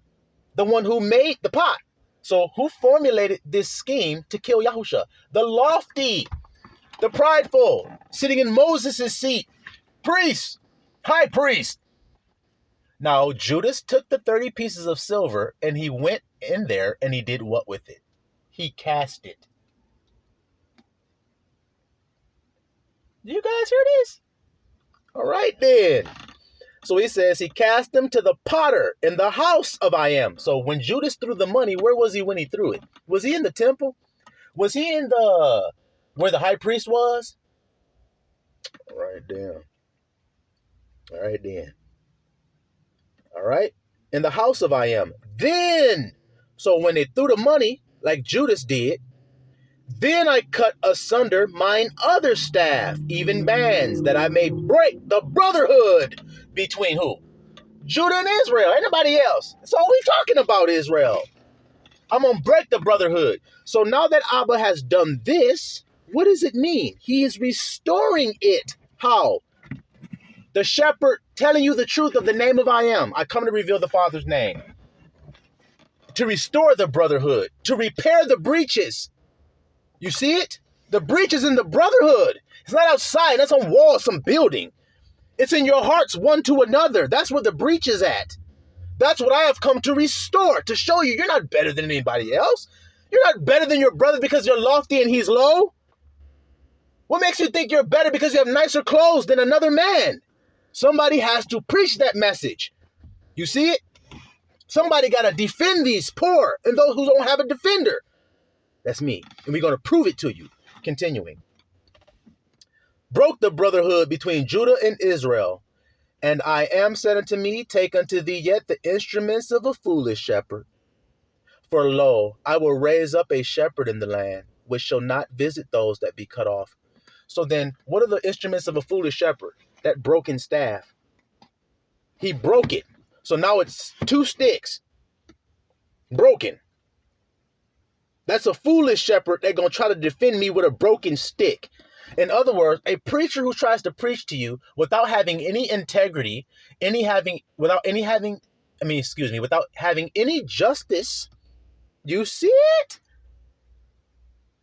the one who made the pot. So who formulated this scheme to kill Yahusha? The lofty, the prideful, sitting in Moses' seat, priest, high priest. Now Judas took the 30 pieces of silver and he went in there and he did what with it? He cast it. Do you guys hear this? All right, then. So he says he cast them to the potter in the house of I am. So when Judas threw the money, where was he when he threw it? Was he in the temple? Was he in where the high priest was? All right, then. All right, then. All right. In the house of I am. Then, so when they threw the money, like Judas did, then I cut asunder mine other staff, even bands, that I may break the brotherhood between who? Judah and Israel. Ain't nobody else. That's all we talking about, Israel. I'm going to break the brotherhood. So now that Abba has done this, what does it mean? He is restoring it. How? The shepherd telling you the truth of the name of I am. I come to reveal the Father's name. To restore the brotherhood. To repair the breaches. You see it? The breach is in the brotherhood. It's not outside. That's on walls, some building. It's in your hearts one to another. That's where the breach is at. That's what I have come to restore, to show you you're not better than anybody else. You're not better than your brother because you're lofty and he's low. What makes you think you're better because you have nicer clothes than another man? Somebody has to preach that message. You see it? Somebody got to defend these poor and those who don't have a defender. That's me. And we're going to prove it to you. Continuing. Broke the brotherhood between Judah and Israel. And I am said unto me, take unto thee yet the instruments of a foolish shepherd. For lo, I will raise up a shepherd in the land, which shall not visit those that be cut off. So then, what are the instruments of a foolish shepherd? That broken staff. He broke it. So now it's 2 sticks. Broken. That's a foolish shepherd. They're going to try to defend me with a broken stick. In other words, a preacher who tries to preach to you without having any integrity, without having any justice, you see it?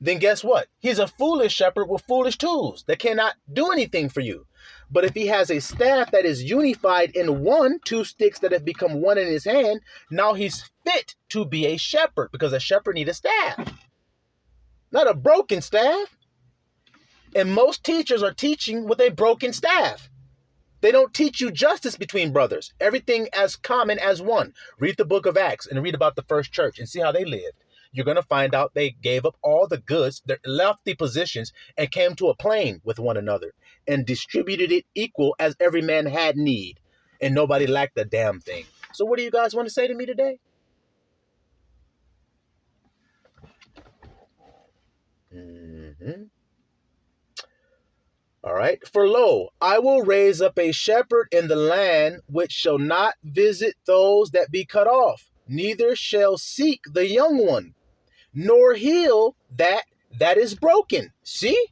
Then guess what? He's a foolish shepherd with foolish tools that cannot do anything for you. But if he has a staff that is unified in one, 2 sticks that have become one in his hand, now he's fit to be a shepherd, because a shepherd needs a staff, not a broken staff. And most teachers are teaching with a broken staff. They don't teach you justice between brothers. Everything as common as one. Read the book of Acts and read about the first church and see how they lived. You're going to find out they gave up all the goods, they left the positions, and came to a plane with one another and distributed it equal as every man had need. And nobody lacked a damn thing. So what do you guys want to say to me today? All right. For lo, I will raise up a shepherd in the land which shall not visit those that be cut off, neither shall seek the young one, nor heal that is broken. See?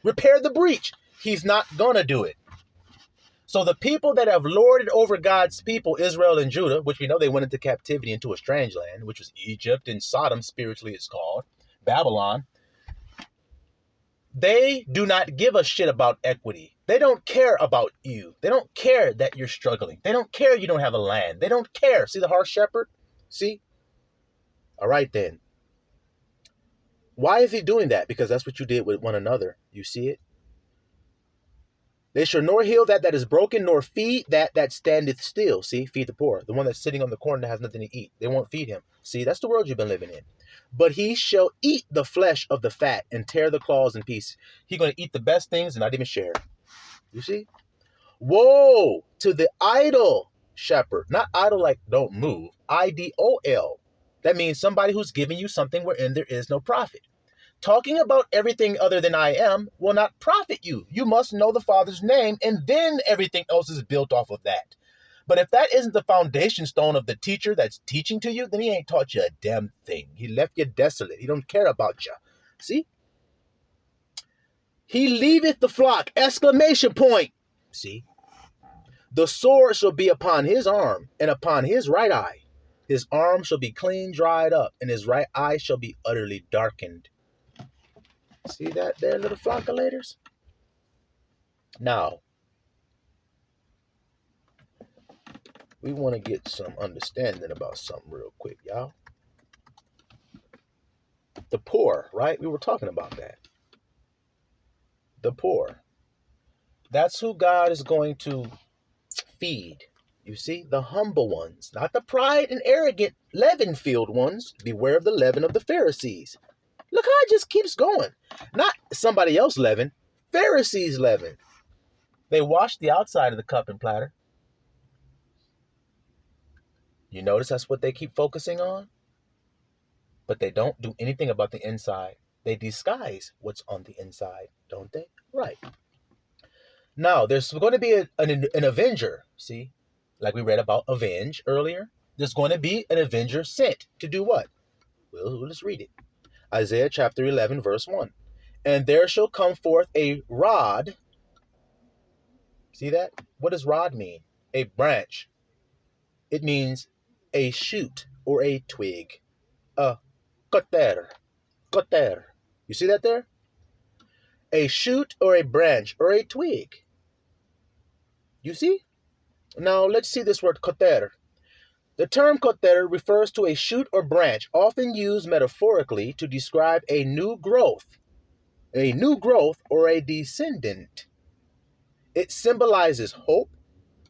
Repair the breach. He's not going to do it. So the people that have lorded over God's people, Israel and Judah, which we know they went into captivity into a strange land, which was Egypt and Sodom, spiritually it's called, Babylon. They do not give a shit about equity. They don't care about you. They don't care that you're struggling. They don't care you don't have a land. They don't care. See the harsh shepherd? See? All right then. Why is he doing that? Because that's what you did with one another. You see it? They shall nor heal that is broken, nor feed that standeth still. See, feed the poor. The one that's sitting on the corner that has nothing to eat. They won't feed him. See, that's the world you've been living in. But he shall eat the flesh of the fat and tear the claws in pieces. He's going to eat the best things and not even share. You see? Woe to the idle shepherd. Not idle like don't move. IDOL. That means somebody who's giving you something wherein there is no profit. Talking about everything other than I am will not profit you. You must know the Father's name, and then everything else is built off of that. But if that isn't the foundation stone of the teacher that's teaching to you, then he ain't taught you a damn thing. He left you desolate. He don't care about you. See? He leaveth the flock! Exclamation point. See? The sword shall be upon his arm and upon his right eye. His arm shall be clean dried up, and his right eye shall be utterly darkened. See that there, little flockulators? Now, we want to get some understanding about something real quick, y'all. The poor, right? We were talking about that. The poor. That's who God is going to feed. You see, the humble ones, not the pride and arrogant leaven-filled ones. Beware of the leaven of the Pharisees. Look how it just keeps going. Not somebody else leaven, Pharisees leaven. They wash the outside of the cup and platter. You notice that's what they keep focusing on? But they don't do anything about the inside. They disguise what's on the inside, don't they? Right. Now, there's going to be an avenger, see? Like we read about avenge earlier. There's going to be an avenger sent to do what? Well, let's read it. Isaiah chapter 11, verse 1. And there shall come forth a rod. See that? What does rod mean? A branch. It means a shoot or a twig. Koter. Koter. You see that there? A shoot or a branch or a twig. You see? Now let's see this word koter. The term koter refers to a shoot or branch, often used metaphorically to describe a new growth or a descendant. It symbolizes hope,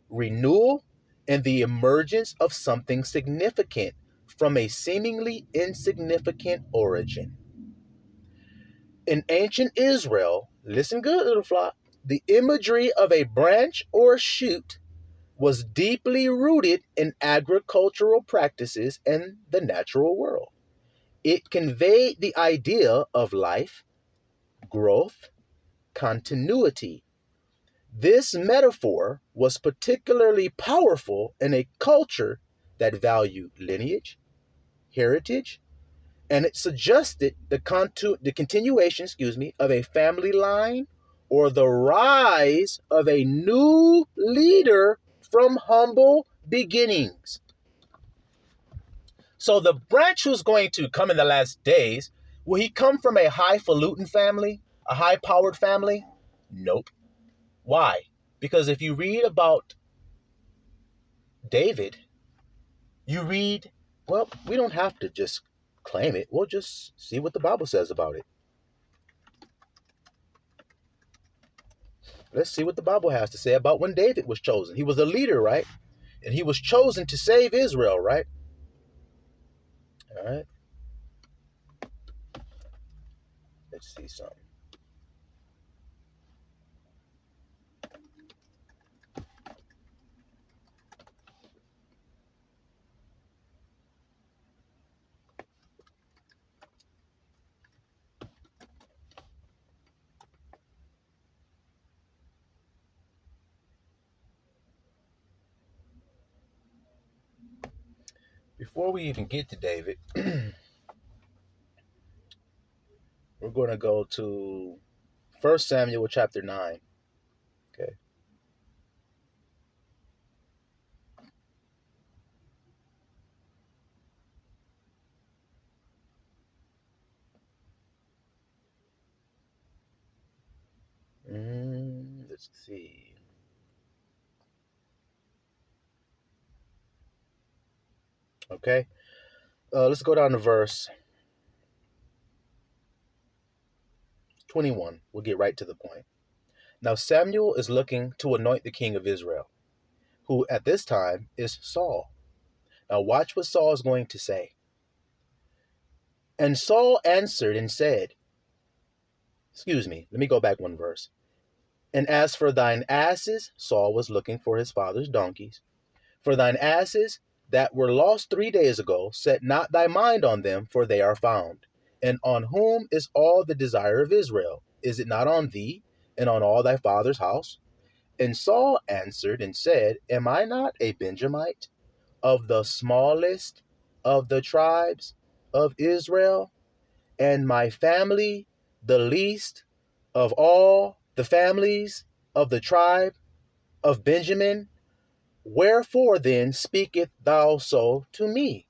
renewal, and the emergence of something significant from a seemingly insignificant origin. In ancient Israel, listen good, little flock, the imagery of a branch or shoot was deeply rooted in agricultural practices and the natural world. It conveyed the idea of life, growth, continuity. This metaphor was particularly powerful in a culture that valued lineage, heritage, and it suggested the continuation, of a family line or the rise of a new leader from humble beginnings. So the branch who's going to come in the last days, will he come from a highfalutin family, a high-powered family? Nope. Why? Because if you read about David, you read, well, we don't have to just claim it. We'll just see what the Bible says about it. Let's see what the Bible has to say about when David was chosen. He was a leader, right? And he was chosen to save Israel, right? All right. Let's see something. Before we even get to David, we're going to go to 1 Samuel chapter 9. Okay. Let's see. Okay. Let's go down to verse 21. We'll get right to the point. Now Samuel is looking to anoint the king of Israel, who at this time is Saul. Now watch what Saul is going to say. And Saul answered and said, excuse me, let me go back one verse. And as for thine asses, Saul was looking for his father's donkeys. For thine asses that were lost 3 days ago, set not thy mind on them, for they are found. And on whom is all the desire of Israel? Is it not on thee, and on all thy father's house? And Saul answered and said, Am I not a Benjamite, of the smallest of the tribes of Israel, and my family the least of all the families of the tribe of Benjamin? Wherefore then speakest thou so to me?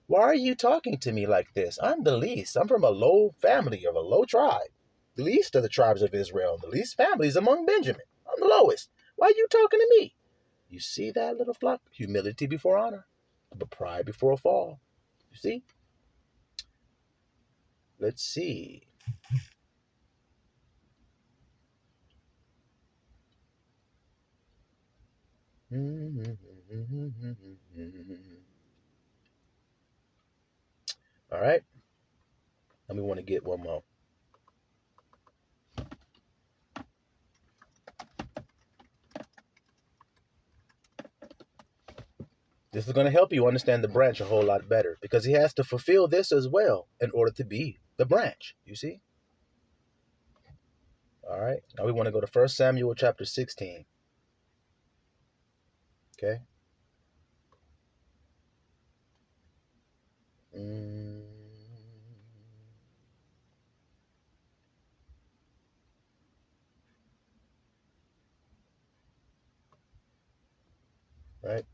Why are you talking to me like this? I'm the least. I'm from a low family of a low tribe, the least of the tribes of Israel, the least families among Benjamin. I'm the lowest. Why are you talking to me? You see that, little flock? Humility before honor, but pride before a fall. You see? Let's see. All right. Now we want to get one more. This is going to help you understand the branch a whole lot better, because he has to fulfill this as well in order to be the branch. You see? All right. Now we want to go to 1 Samuel chapter 16. Okay. Right.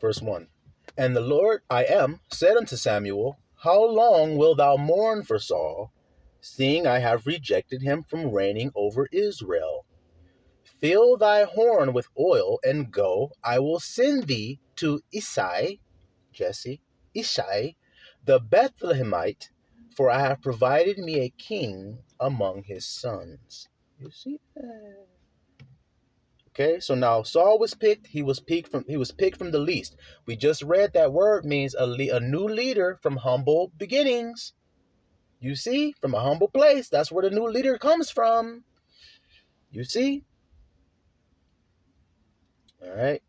Verse 1. And the Lord, I am, said unto Samuel, How long wilt thou mourn for Saul, seeing I have rejected him from reigning over Israel? Fill thy horn with oil, and go. I will send thee to Isai, Jesse, Ishai, the Bethlehemite, for I have provided me a king among his sons. You see that? Okay, so now Saul was picked. He was picked from the least. We just read that word means a new leader from humble beginnings. You see, from a humble place. That's where the new leader comes from. You see? All right.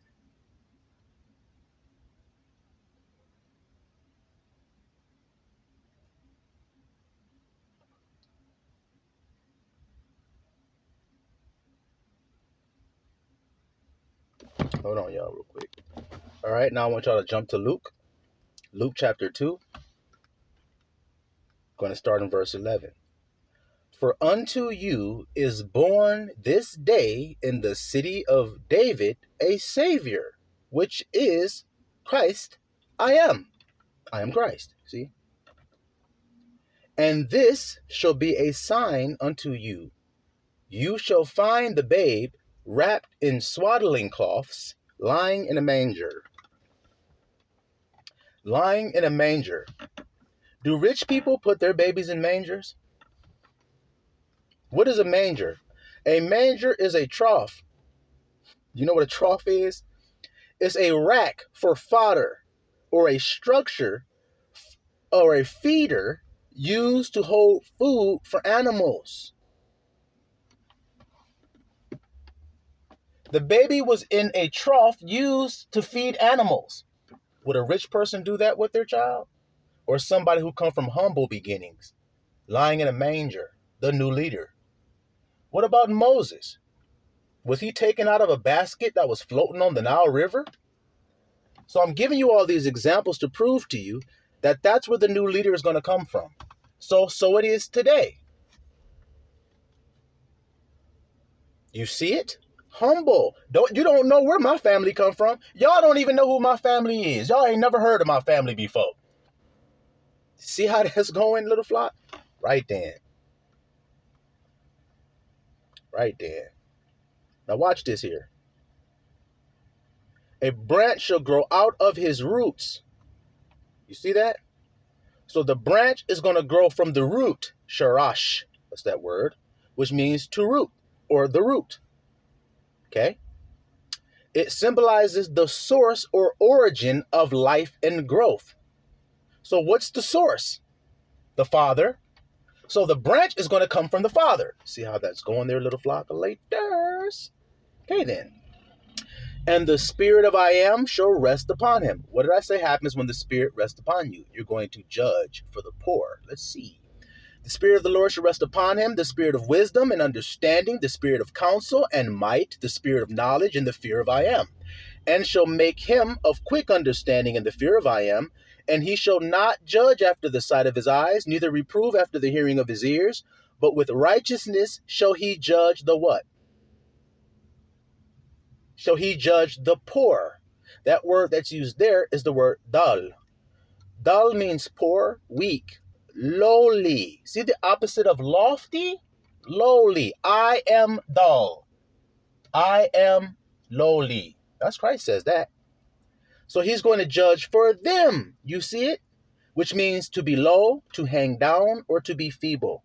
Hold on, y'all, real quick. All right, now I want y'all to jump to Luke. Luke chapter 2. Going to start in verse 11. For unto you is born this day in the city of David a Savior, which is Christ. I am Christ. See? And this shall be a sign unto you. You shall find the babe wrapped in swaddling cloths, lying in a manger. Lying in a manger. Do rich people put their babies in mangers? What is a manger? A manger is a trough. You know what a trough is? It's a rack for fodder or a structure or a feeder used to hold food for animals. The baby was in a trough used to feed animals. Would a rich person do that with their child? Or somebody who come from humble beginnings, lying in a manger, the new leader? What about Moses? Was he taken out of a basket that was floating on the Nile River? So I'm giving you all these examples to prove to you that that's where the new leader is going to come from. So it is today. You see it? Humble. You don't know where my family come from. Y'all don't even know who my family is. Y'all ain't never heard of my family before. See how that's going, little flock? Right there. Right there. Now watch this here. A branch shall grow out of his roots. You see that? So the branch is going to grow from the root, sharash, that's that word, which means to root or the root. Okay? It symbolizes the source or origin of life and growth. So what's the source? The Father. So the branch is going to come from the Father. See how that's going there, little flock of laters? Okay then. And the Spirit of I am shall rest upon him. What did I say happens when the Spirit rests upon you? You're going to judge for the poor. Let's see. The Spirit of the Lord shall rest upon him, the Spirit of wisdom and understanding, the Spirit of counsel and might, the Spirit of knowledge and the fear of I am. And shall make him of quick understanding in the fear of I am. And he shall not judge after the sight of his eyes, neither reprove after the hearing of his ears, but with righteousness shall he judge the what? Shall he judge the poor. That word that's used there is the word dal. Dal means poor, weak, lowly. See the opposite of lofty? Lowly. I am dull. I am lowly. That's Christ says that. So he's going to judge for them. You see it? Which means to be low, to hang down, or to be feeble.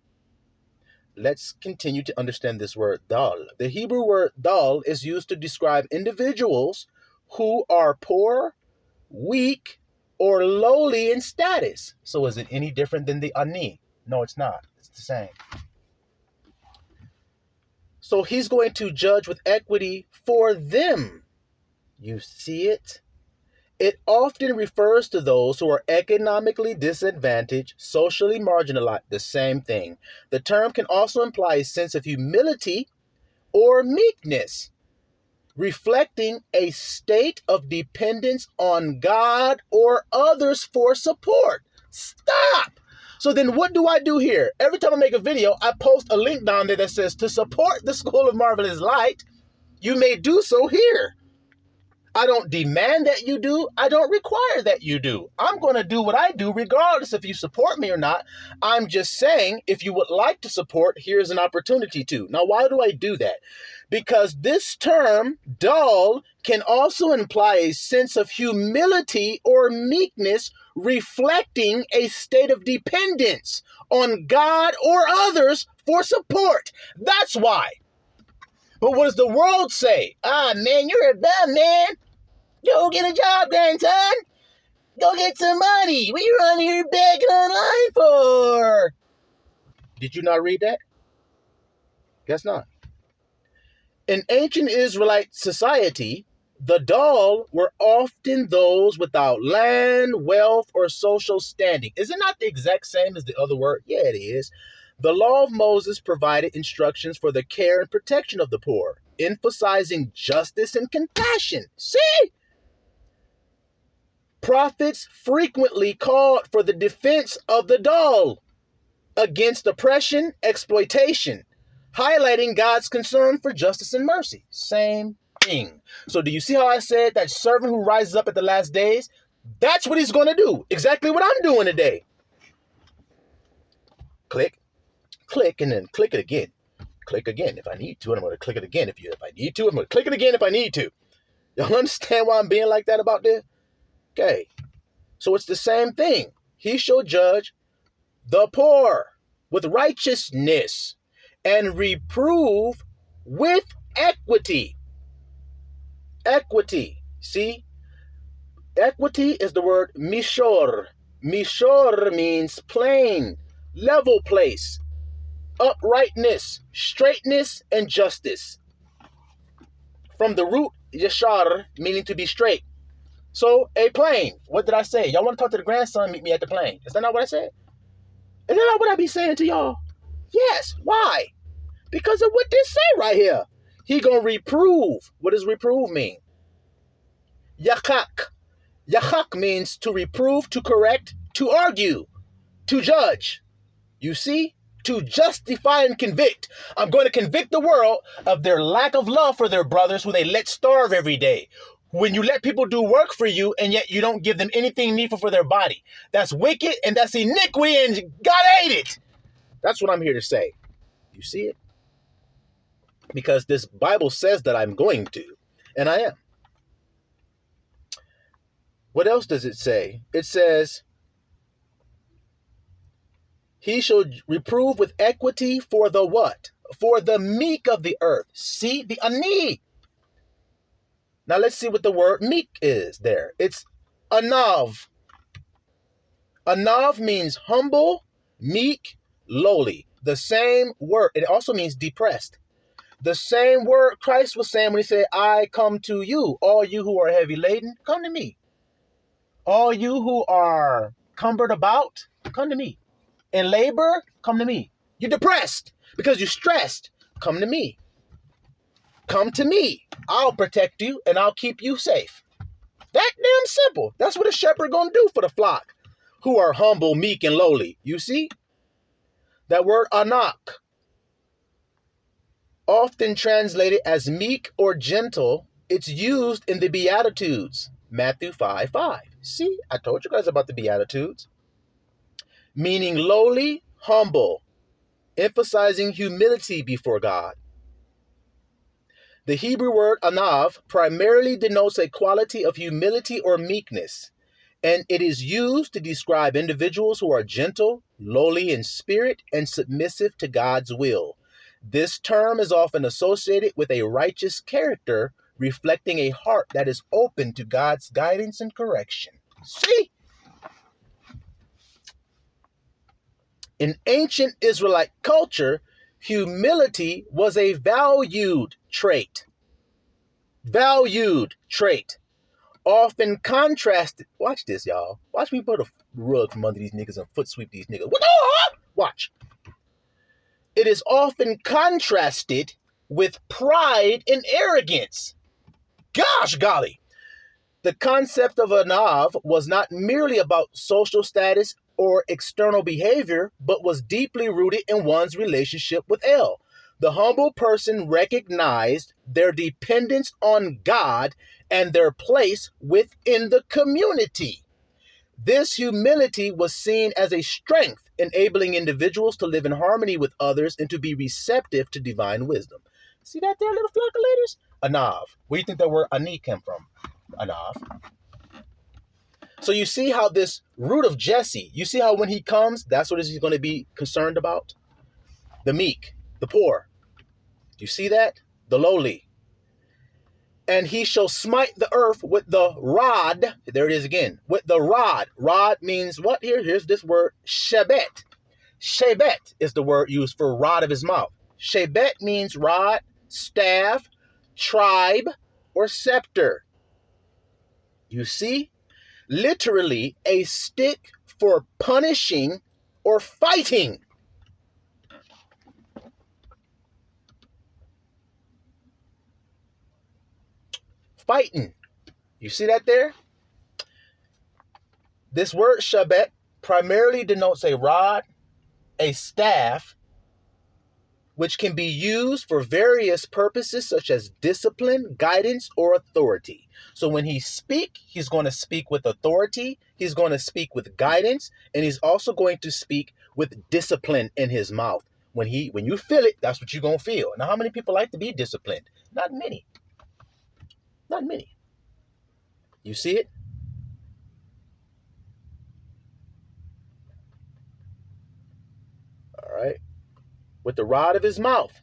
Let's continue to understand this word dal. The Hebrew word dal is used to describe individuals who are poor, weak, or lowly in status. So is it any different than the ani? No, it's not. It's the same. So he's going to judge with equity for them. You see it? It often refers to those who are economically disadvantaged, socially marginalized, the same thing. The term can also imply a sense of humility or meekness, reflecting a state of dependence on God or others for support. Stop! So then what do I do here? Every time I make a video, I post a link down there that says, to support the School of Marvelous Light, you may do so here. I don't demand that you do. I don't require that you do. I'm going to do what I do regardless if you support me or not. I'm just saying, if you would like to support, here's an opportunity to. Now, why do I do that? Because this term, dull, can also imply a sense of humility or meekness, reflecting a state of dependence on God or others for support. That's why. But what does the world say? Ah, man, you're a bum, man. Go get a job, grandson. Go get some money. What are you running your back online for? Did you not read that? Guess not. In ancient Israelite society, the dull were often those without land, wealth, or social standing. Is it not the exact same as the other word? Yeah, it is. The law of Moses provided instructions for the care and protection of the poor, emphasizing justice and compassion. See? Prophets frequently called for the defense of the dull against oppression, exploitation, highlighting God's concern for justice and mercy. Same thing. So do you see how I said that servant who rises up at the last days? That's what he's going to do. Exactly what I'm doing today. Click, click, and then click it again. Click again if I need to, and I'm going to click it again if I need to. I'm going to click it again if I need to. Y'all understand why I'm being like that about this? Okay. So it's the same thing. He shall judge the poor with righteousness and reprove with equity. Equity. See? Equity is the word mishor. Mishor means plain, level place, uprightness, straightness, and justice. From the root yashar, meaning to be straight. So a plane. What did I say? Y'all want to talk to the grandson? Meet me at the plane. Is that not what I said? Is that not what I be saying to y'all? Yes. Why? Because of what this say right here. He gonna reprove. What does reprove mean? Yakak. Yakak means to reprove, to correct, to argue, to judge. You see? To justify and convict. I'm going to convict the world of their lack of love for their brothers who they let starve every day. When you let people do work for you and yet you don't give them anything needful for their body. That's wicked and that's iniquity and God hate it. That's what I'm here to say. You see it? Because this Bible says that I'm going to, and I am. What else does it say? It says, he shall reprove with equity for the what? For the meek of the earth. See, the ani. Now let's see what the word meek is there. It's anav. Anav means humble, meek, lowly. The same word. It also means depressed. The same word Christ was saying when he said, I come to you, all you who are heavy laden, come to me. All you who are cumbered about, come to me. In labor, come to me. You're depressed because you're stressed, come to me. Come to me. I'll protect you and I'll keep you safe. That damn simple. That's what a shepherd gonna do for the flock who are humble, meek, and lowly. You see? That word anak, often translated as meek or gentle, it's used in the Beatitudes. Matthew 5:5. See, I told you guys about the Beatitudes. Meaning lowly, humble, emphasizing humility before God. The Hebrew word anav primarily denotes a quality of humility or meekness, and it is used to describe individuals who are gentle, lowly in spirit, and submissive to God's will. This term is often associated with a righteous character, reflecting a heart that is open to God's guidance and correction. See? In ancient Israelite culture, humility was a valued trait. Valued trait. Often contrasted. Watch this, y'all. Watch me put a rug from under these niggas and foot sweep these niggas. Watch. It is often contrasted with pride and arrogance. Gosh golly. The concept of anav was not merely about social status or external behavior, but was deeply rooted in one's relationship with El. The humble person recognized their dependence on God and their place within the community. This humility was seen as a strength, enabling individuals to live in harmony with others and to be receptive to divine wisdom. See that there, little flock of ladies? Anav. Where do you think that word ani came from? Anav. So you see how this root of Jesse, you see how when he comes, that's what he's going to be concerned about? The meek, the poor. You see that? The lowly. And he shall smite the earth with the rod. There it is again. With the rod. Rod means what here? Here's this word, shebet. Shebet is the word used for rod of his mouth. Shebet means rod, staff, tribe, or scepter. You see? Literally a stick for punishing or fighting. Fighting. You see that there? This word shabbat primarily denotes a rod, a staff, which can be used for various purposes such as discipline, guidance, or authority. So when he speaks, he's going to speak with authority, he's going to speak with guidance, and he's also going to speak with discipline in his mouth. When you feel it, that's what you're going to feel. Now, how many people like to be disciplined? Not many. Not many. You see it? All right. with the rod of his mouth,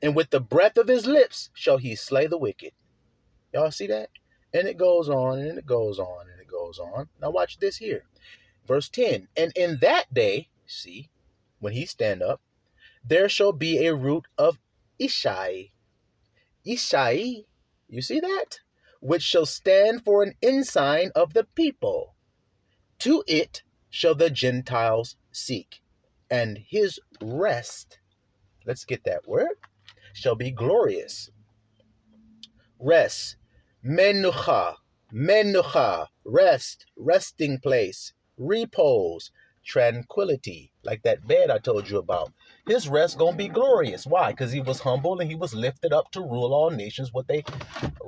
and with the breath of his lips shall he slay the wicked. Y'all see that? And it goes on, and it goes on, and it goes on. Now watch this here. Verse 10. And in that day, see, when he stand up, there shall be a root of Ishai. Ishai, you see that? Which shall stand for an ensign of the people. To it shall the Gentiles seek, and his rest, let's get that word, shall be glorious. Rest, menucha, menucha, rest, resting place, repose, tranquility, like that bed I told you about. His rest gonna be glorious. Why? Because he was humble and he was lifted up to rule all nations with a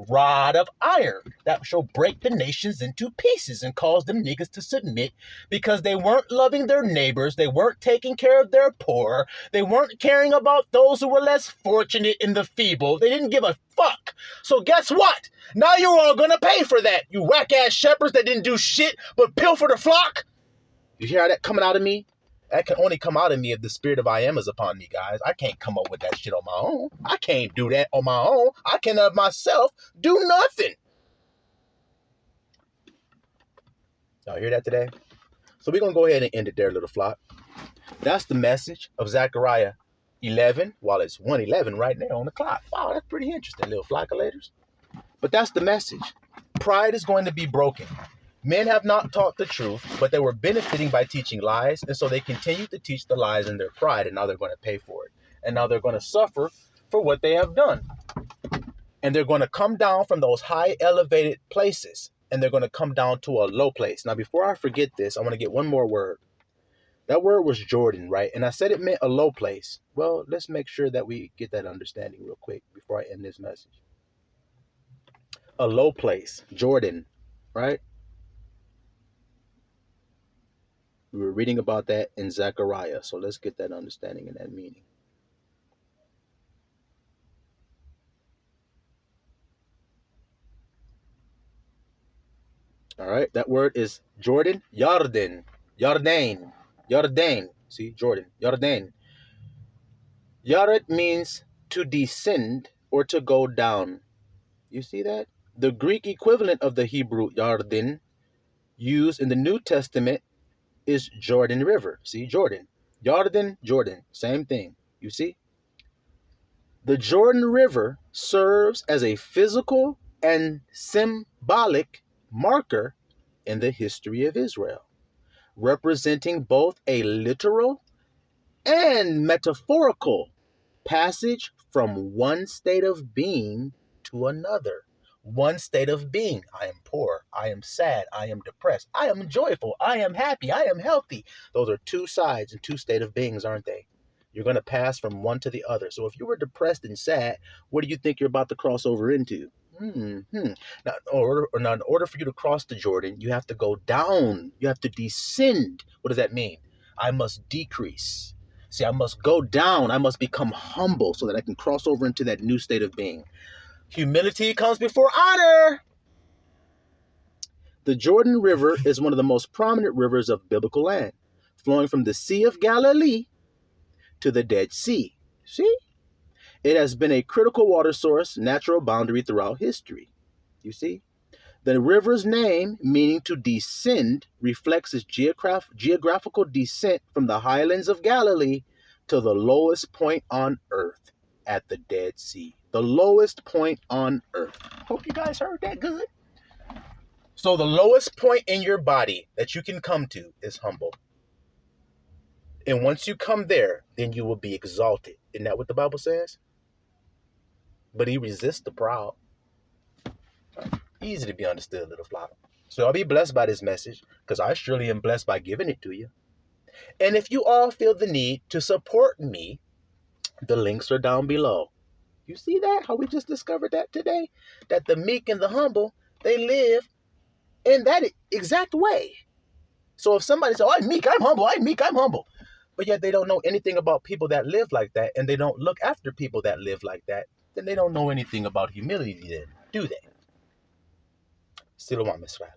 rod of iron that shall break the nations into pieces and cause them niggas to submit because they weren't loving their neighbors, they weren't taking care of their poor, they weren't caring about those who were less fortunate and the feeble. They didn't give a fuck. So guess what? Now you're all gonna pay for that, you whack-ass shepherds that didn't do shit but pilfer the flock. You hear that coming out of me? That can only come out of me if the spirit of I am is upon me, guys. I can't come up with that shit on my own. I can't do that on my own. I can of myself do nothing. Y'all hear that today? So we're going to go ahead and end it there, little flock. That's the message of Zechariah 11. While it's 1:11 right now on the clock. Wow, that's pretty interesting, little flockulators. But that's the message. Pride is going to be broken. Men have not taught the truth, but they were benefiting by teaching lies, and so they continue to teach the lies in their pride, and now they're going to pay for it. And now they're going to suffer for what they have done. And they're going to come down from those high elevated places, and they're going to come down to a low place. Now, before I forget this, I want to get one more word. That word was Jordan, right? And I said it meant a low place. Well, let's make sure that we get that understanding real quick before I end this message. A low place, Jordan, right? We were reading about that in Zechariah, so let's get that understanding and that meaning. All right, that word is Jordan, Yarden, Yarden, Yarden. See, Jordan, Yarden. Yared means to descend or to go down. You see that? The Greek equivalent of the Hebrew Yarden used in the New Testament is Jordan River. See, Jordan. Yarden, Jordan. Same thing. You see? The Jordan River serves as a physical and symbolic marker in the history of Israel, representing both a literal and metaphorical passage from one state of being to another. One state of being. I am poor. I am sad. I am depressed. I am joyful. I am happy. I am healthy. Those are two sides and two state of beings, aren't they? You're going to pass from one to the other. So if you were depressed and sad, what do you think you're about to cross over into? Now, in order for you to cross the Jordan, you have to go down. You have to descend. What does that mean? I must decrease. See, I must go down. I must become humble so that I can cross over into that new state of being. Humility comes before honor. The Jordan River is one of the most prominent rivers of biblical land, flowing from the Sea of Galilee to the Dead Sea. See? It has been a critical water source, natural boundary throughout history. You see? The river's name, meaning to descend, reflects its geographical descent from the highlands of Galilee to the lowest point on earth at the Dead Sea. The lowest point on earth. Hope you guys heard that good. So the lowest point in your body that you can come to is humble. And once you come there, then you will be exalted. Isn't that what the Bible says? But he resists the proud. Easy to be understood, little flock. So I'll be blessed by this message, because I surely am blessed by giving it to you. And if you all feel the need to support me, the links are down below. You see that? How we just discovered that today? That the meek and the humble, they live in that exact way. So if somebody says, oh, I'm meek, I'm humble, I'm meek, I'm humble. But yet they don't know anything about people that live like that, and they don't look after people that live like that, then they don't know anything about humility then, do they? Still want Israel.